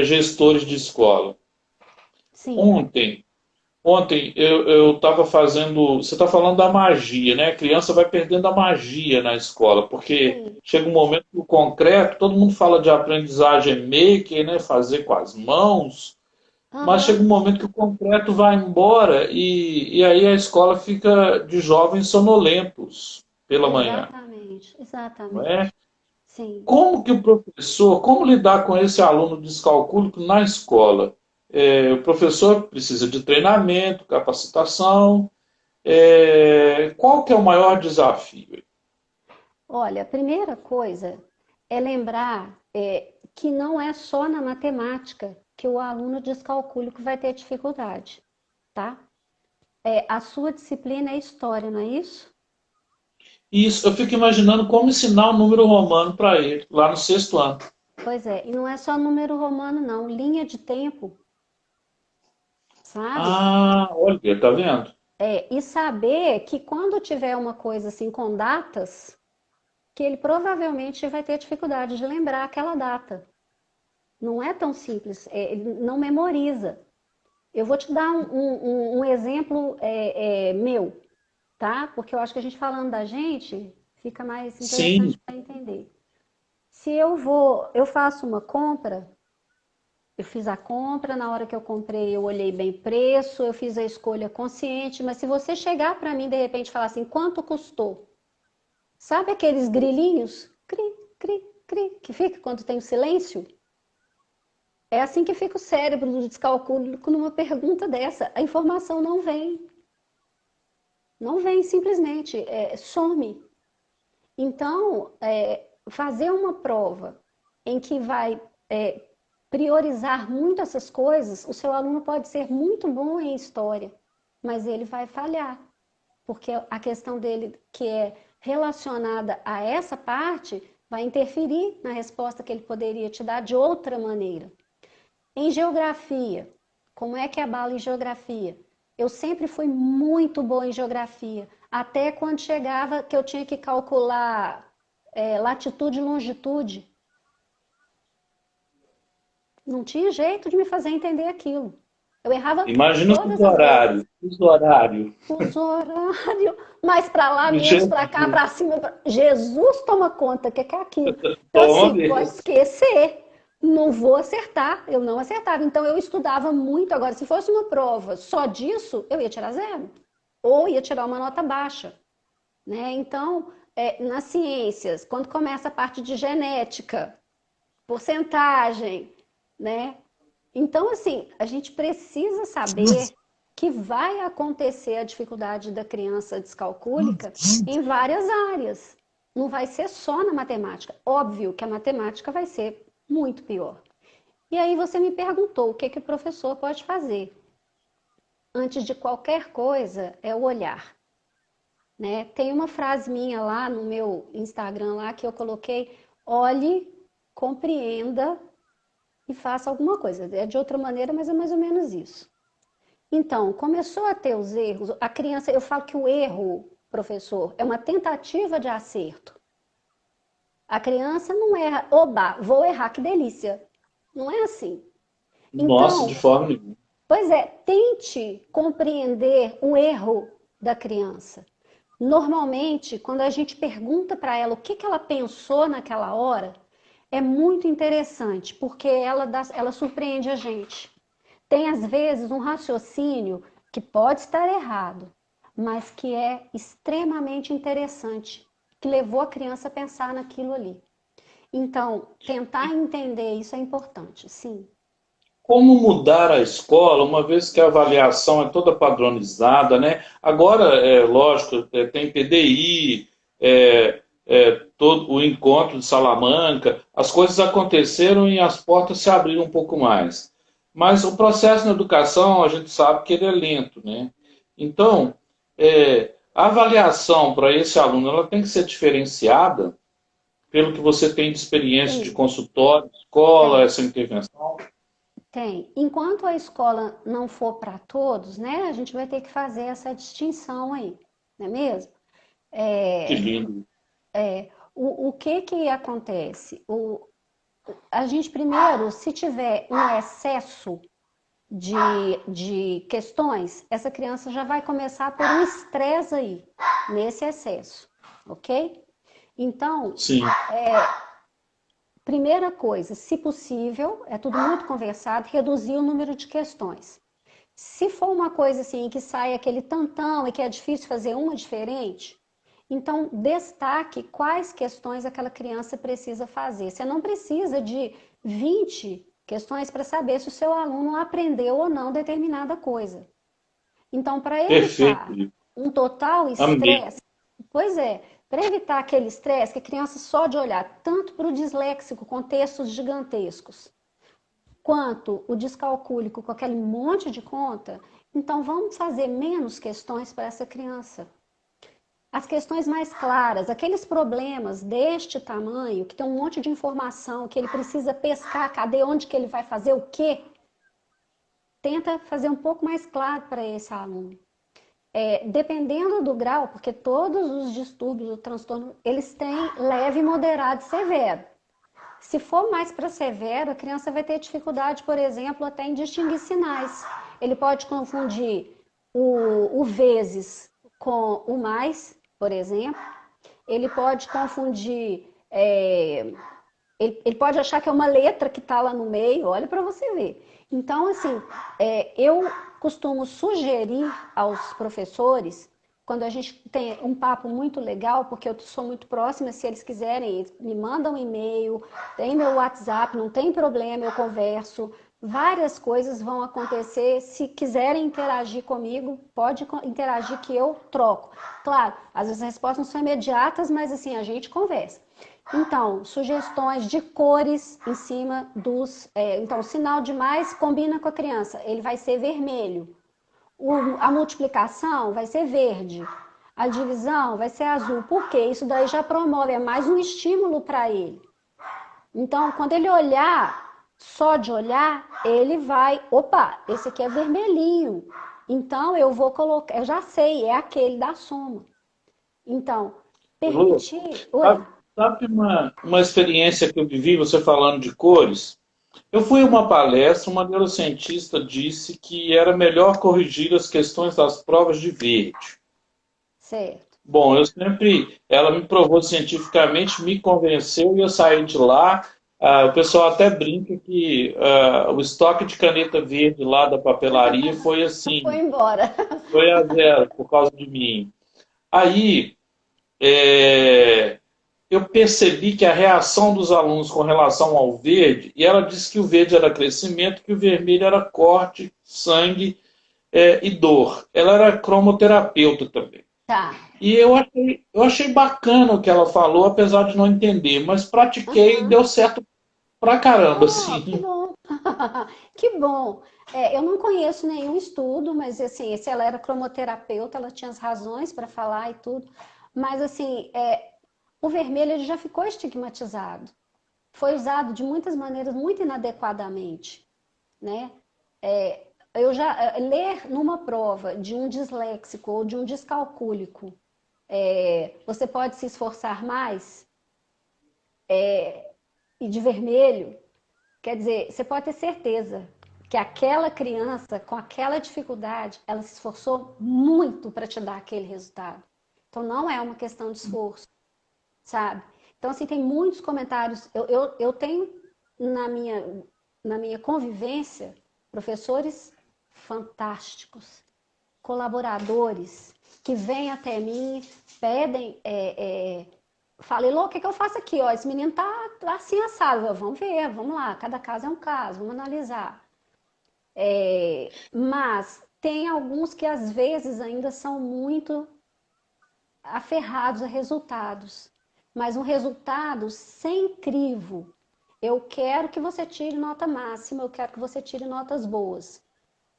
gestores de escola. Sim. Ontem, Ontem eu estava fazendo. Você está falando da magia, né? A criança vai perdendo a magia na escola, porque Sim. chega um momento que o concreto, todo mundo fala de aprendizagem maker, né? Fazer com as mãos, mas chega Aham. um momento que o concreto vai embora e aí a escola fica de jovens sonolentos pela manhã, Exatamente, não é? exatamente. Sim. Como que o professor, como lidar com esse aluno descalcúlico na escola? O professor precisa de treinamento, capacitação. Qual que é o maior desafio? Olha, a primeira coisa é lembrar que não é só na matemática que o aluno descalcúlico vai ter dificuldade, tá? A sua disciplina é história, não é isso? Isso, eu fico imaginando como ensinar o número romano para ele, lá no sexto ano. Pois é, e não é só número romano, não, linha de tempo, sabe? Ah, olha, tá vendo? E saber que quando tiver uma coisa assim com datas, que ele provavelmente vai ter dificuldade de lembrar aquela data. Não é tão simples, ele não memoriza. Eu vou te dar um exemplo meu, tá? Porque eu acho que a gente falando da gente fica mais Sim, interessante para entender. Se eu faço uma compra, eu fiz a compra, na hora que eu comprei eu olhei bem preço, eu fiz a escolha consciente, mas se você chegar para mim de repente e falar assim, quanto custou? Sabe aqueles grilinhos? Cri, cri, cri, que fica quando tem o silêncio? É assim que fica o cérebro do descalcúlico numa pergunta dessa. A informação não vem. Não vem simplesmente, some. Então, fazer uma prova em que vai priorizar muito essas coisas, o seu aluno pode ser muito bom em história, mas ele vai falhar, porque a questão dele que é relacionada a essa parte vai interferir na resposta que ele poderia te dar de outra maneira. Em geografia, como é que abala em geografia? Eu sempre fui muito boa em geografia, até quando chegava que eu tinha que calcular latitude e longitude. Não tinha jeito de me fazer entender aquilo. Eu errava imagina todas as vezes. os horários. Fuso horário, mais para lá, menos Jesus, para cá, para cima. Jesus toma conta, o que é aquilo? Então, toma assim, pode mesmo. esquecer. Não vou acertar, eu não acertava. Então, eu estudava muito. Agora, se fosse uma prova só disso, eu ia tirar zero. Ou ia tirar uma nota baixa. Né? Então, nas ciências, quando começa a parte de genética, porcentagem, né? Então, assim, a gente precisa saber que vai acontecer a dificuldade da criança descalcúlica em várias áreas. Não vai ser só na matemática. Óbvio que a matemática vai ser muito pior. E aí você me perguntou o que, que o professor pode fazer. Antes de qualquer coisa, é o olhar. Né? Tem uma frase minha lá no meu Instagram lá que eu coloquei: olhe, compreenda e faça alguma coisa. É de outra maneira, mas é mais ou menos isso. Então, começou a ter os erros. A criança, eu falo que o erro, professor, é uma tentativa de acerto. A criança não erra, oba, vou errar, que delícia. Não é assim. Nossa, de Então, forma nenhuma. pois é, tente compreender o erro da criança. Normalmente, quando a gente pergunta para ela o que, que ela pensou naquela hora, é muito interessante, porque ela surpreende a gente. Tem, às vezes, um raciocínio que pode estar errado, mas que é extremamente interessante, que levou a criança a pensar naquilo ali. Então, tentar entender isso é importante, sim. Como mudar a escola, uma vez que a avaliação é toda padronizada, né? Agora, lógico, tem PDI, todo o encontro de Salamanca, as coisas aconteceram e as portas se abriram um pouco mais. Mas o processo na educação, a gente sabe que ele é lento, né? Então, a avaliação para esse aluno, ela tem que ser diferenciada pelo que você tem de experiência de Sim, consultório, escola, tem. essa intervenção. Tem. Enquanto a escola não for para todos, né, a gente vai ter que fazer essa distinção aí, não é mesmo? Que É, lindo. o que que acontece? A gente primeiro, se tiver um excesso, de questões, essa criança já vai começar por um estresse aí, nesse excesso, ok? Então, Sim. primeira coisa, se possível, é tudo muito conversado, reduzir o número de questões. Se for uma coisa assim que sai aquele tantão e que é difícil fazer uma diferente, então destaque quais questões aquela criança precisa fazer. Você não precisa de 20 questões para saber se o seu aluno aprendeu ou não determinada coisa. Então, para evitar Perfeito. um total Amei. estresse, pois é, para evitar aquele estresse que a criança só de olhar tanto para o disléxico com textos gigantescos, quanto o descalcúlico com aquele monte de conta, então vamos fazer menos questões para essa criança. As questões mais claras, aqueles problemas deste tamanho, que tem um monte de informação, que ele precisa pescar, cadê, onde que ele vai fazer o quê? Tenta fazer um pouco mais claro para esse aluno. Dependendo do grau, porque todos os distúrbios, o transtorno, eles têm leve, moderado e severo. Se for mais para severo, a criança vai ter dificuldade, por exemplo, até em distinguir sinais. Ele pode confundir o vezes com o mais, por exemplo. Ele pode confundir, ele pode achar que é uma letra que está lá no meio, olha para você ver. Então, assim, eu costumo sugerir aos professores, quando a gente tem um papo muito legal, porque eu sou muito próxima, se eles quiserem, eles me mandam um e-mail, tem meu WhatsApp, não tem problema, eu converso. Várias coisas vão acontecer. Se quiserem interagir comigo, pode interagir que eu troco. Claro, às vezes as respostas não são imediatas, mas assim, a gente conversa. Então, sugestões de cores em cima dos... então, o sinal de mais combina com a criança, ele vai ser vermelho. A multiplicação vai ser verde. A divisão vai ser azul. Por quê? Isso daí já promove, é mais um estímulo para ele. Então, quando ele olhar, só de olhar, ele vai... Opa, esse aqui é vermelhinho. Então, eu vou colocar... Eu já sei, é aquele da soma. Então, Lu, permitir... Oi? sabe uma experiência que eu vivi, você falando de cores? Eu fui a uma palestra, uma neurocientista disse que era melhor corrigir as questões das provas de verde. Certo. Bom, ela me provou cientificamente, me convenceu e eu saí de lá. O pessoal até brinca que o estoque de caneta verde lá da papelaria foi Foi assim, embora. foi a zero por causa de mim. Aí, é, eu percebi que a reação dos alunos com relação ao verde, e ela disse que o verde era crescimento, que o vermelho era corte, sangue e dor. Ela era cromoterapeuta também. Tá. E eu achei bacana o que ela falou, apesar de não entender, mas pratiquei e Uhum. deu certo pra caramba, Oh, que assim. bom. Que bom. Eu não conheço nenhum estudo, mas assim, se ela era cromoterapeuta, ela tinha as razões para falar e tudo. Mas assim, o vermelho ele já ficou estigmatizado. Foi usado de muitas maneiras muito inadequadamente, né? Eu já ler numa prova de um disléxico ou de um descalcúlico, você pode se esforçar mais e de vermelho, quer dizer, você pode ter certeza que aquela criança com aquela dificuldade, ela se esforçou muito para te dar aquele resultado. Então não é uma questão de esforço, sabe? Então, assim, tem muitos comentários. Eu tenho na minha convivência professores fantásticos, colaboradores que vêm até mim, pedem. Falei, Lô, o que eu faço aqui? Ó, esse menino tá assim assado. Vamos ver, vamos lá. Cada caso é um caso, vamos analisar. Mas tem alguns que às vezes ainda são muito aferrados a resultados. Mas um resultado sem crivo. Eu quero que você tire nota máxima, eu quero que você tire notas boas.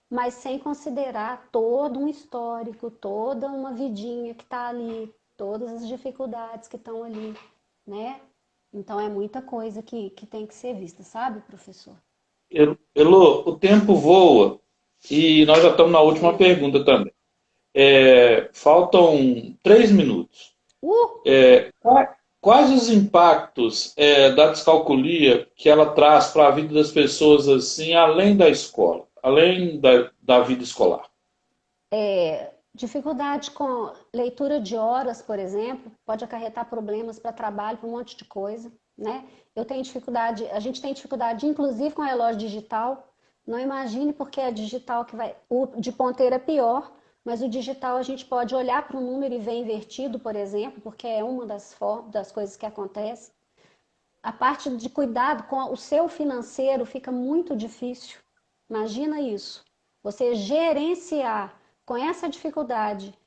Mas sem considerar todo um histórico, toda uma vidinha que está ali, todas as dificuldades que estão ali, né? Então é muita coisa que tem que ser vista, sabe, professor? Elô, o tempo voa e nós já estamos na última É. pergunta também. Faltam 3 minutos. Uh! Quais os impactos da descalculia que ela traz para a vida das pessoas assim, além da escola? além da vida escolar? Dificuldade com leitura de horas, por exemplo, pode acarretar problemas para trabalho, para um monte de coisa, né? Eu tenho dificuldade, a gente tem dificuldade, inclusive com relógio digital. Não imagine porque é digital que vai. O de ponteira é pior, mas o digital a gente pode olhar para o número e ver invertido, por exemplo, porque é uma das coisas que acontece. A parte de cuidado com o seu financeiro fica muito difícil. Imagina isso. Você gerenciar com essa dificuldade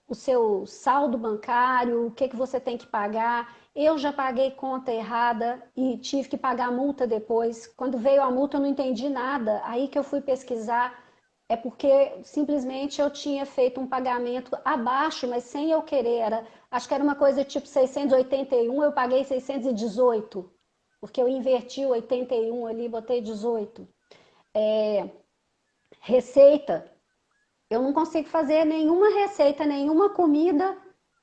o seu saldo bancário, o que, que você tem que pagar. Eu já paguei conta errada e tive que pagar multa depois. Quando veio a multa eu não entendi nada. Aí que eu fui pesquisar. É porque simplesmente eu tinha feito um pagamento abaixo, mas sem eu querer. Acho que era uma coisa tipo 681, eu paguei 618, porque eu inverti o 81 ali, botei 18. Receita, eu não consigo fazer nenhuma receita, nenhuma comida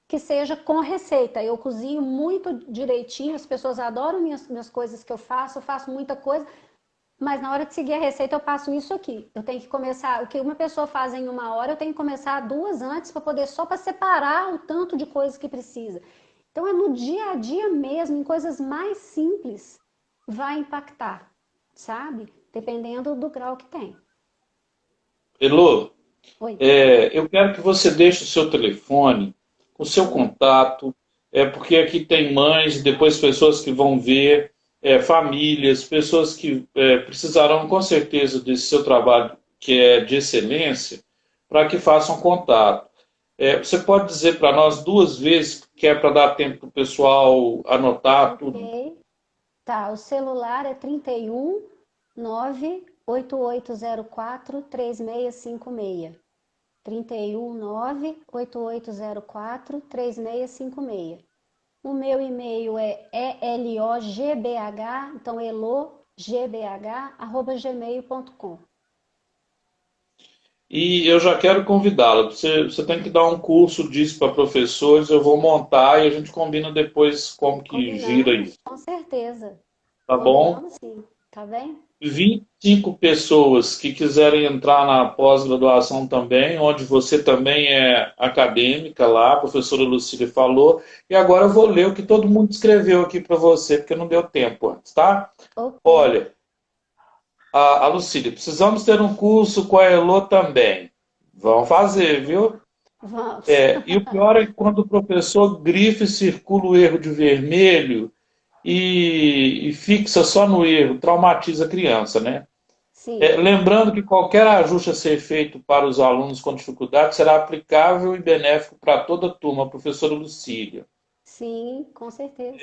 que seja com receita. Eu cozinho muito direitinho, as pessoas adoram minhas coisas que eu faço muita coisa, mas na hora de seguir a receita eu passo isso aqui. Eu tenho que começar, o que uma pessoa faz em uma hora, eu tenho que começar duas antes para poder só para separar o tanto de coisas que precisa. Então é no dia a dia mesmo, em coisas mais simples, vai impactar, sabe? Dependendo do grau que tem. Elô, Oi. eu quero que você deixe o seu telefone, o seu contato, porque aqui tem mães e depois pessoas que vão ver, famílias, pessoas que precisarão com certeza desse seu trabalho, que é de excelência, para que façam contato. Você pode dizer para nós duas vezes, que é para dar tempo para o pessoal anotar tudo. Ok. Tá, o celular é 31 98804 3656. 31 98804 3656. O meu e-mail é elogbh, então elogbh@gmail.com. E eu já quero convidá-la. Você tem que dar um curso disso para professores, eu vou montar e a gente combina depois como que gira Combinamos, isso. com certeza. Tá bom? Combinamos sim, tá bem? 25 pessoas que quiserem entrar na pós-graduação também, onde você também é acadêmica lá, a professora Lucília falou. E agora eu vou ler o que todo mundo escreveu aqui para você, porque não deu tempo antes, tá? Ok, Olha, a Lucília, precisamos ter um curso com a Elo também. Vão fazer, viu? vamos. E o pior é que quando o professor grifa e circula o erro de vermelho e fixa só no erro, traumatiza a criança, né? Sim, Lembrando que qualquer ajuste a ser feito para os alunos com dificuldade será aplicável e benéfico para toda a turma, professora Lucília. sim, com certeza.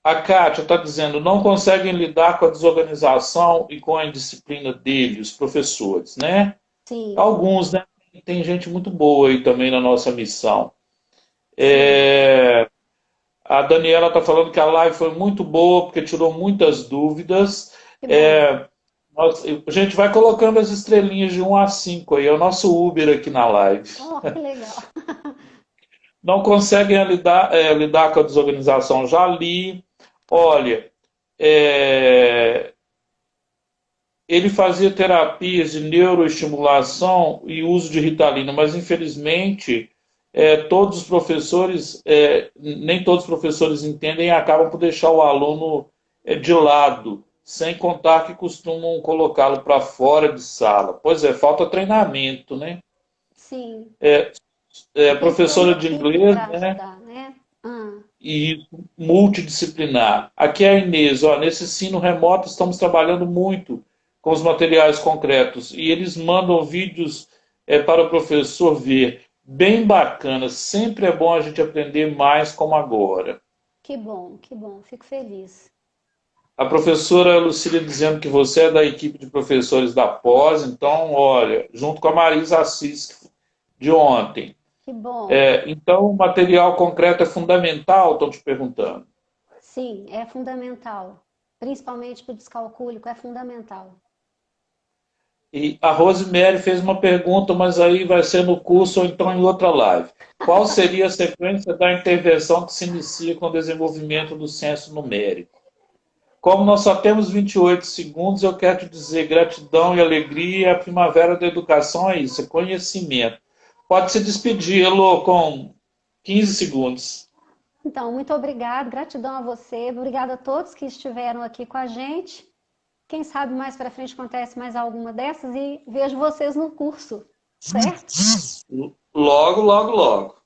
A Kátia está dizendo, não conseguem lidar com a desorganização e com a indisciplina dele, os professores, né? Sim, Alguns, né? Tem gente muito boa aí também na nossa missão. sim. A Daniela está falando que a live foi muito boa, porque tirou muitas dúvidas. Que bom. A gente vai colocando as estrelinhas de 1 a 5 aí, é o nosso Uber aqui na live. Oh, que legal. Não conseguem lidar com a desorganização. Já li. Olha, é, ele fazia terapias de neuroestimulação e uso de Ritalina, mas infelizmente todos os professores, nem todos os professores entendem e acabam por deixar o aluno de lado, sem contar que costumam colocá-lo para fora de sala. Pois é, falta treinamento, né? Sim. É Tem que ter uma professora de equipe inglês, para né? ajudar, né? Ah, E multidisciplinar. Aqui é a Inês, ó, nesse ensino remoto estamos trabalhando muito com os materiais concretos e eles mandam vídeos para o professor ver. Bem bacana, sempre é bom a gente aprender mais como agora. que bom, que bom. Fico feliz. A professora Lucília dizendo que você é da equipe de professores da pós, então, olha, junto com a Marisa Assis de ontem. Que bom. Então, o material concreto é fundamental, estão te perguntando. Sim, é fundamental. Principalmente para o descalcúlico, é fundamental. E a Rosemary fez uma pergunta, mas aí vai ser no curso ou então em outra live. Qual seria a sequência da intervenção que se inicia com o desenvolvimento do senso numérico? Como nós só temos 28 segundos, eu quero te dizer gratidão e alegria. A primavera da educação é isso, é conhecimento. Pode se despedir, Elô, com 15 segundos. Então, muito obrigada, gratidão a você, obrigada a todos que estiveram aqui com a gente. Quem sabe mais para frente acontece mais alguma dessas e vejo vocês no curso, certo? Logo, logo, logo.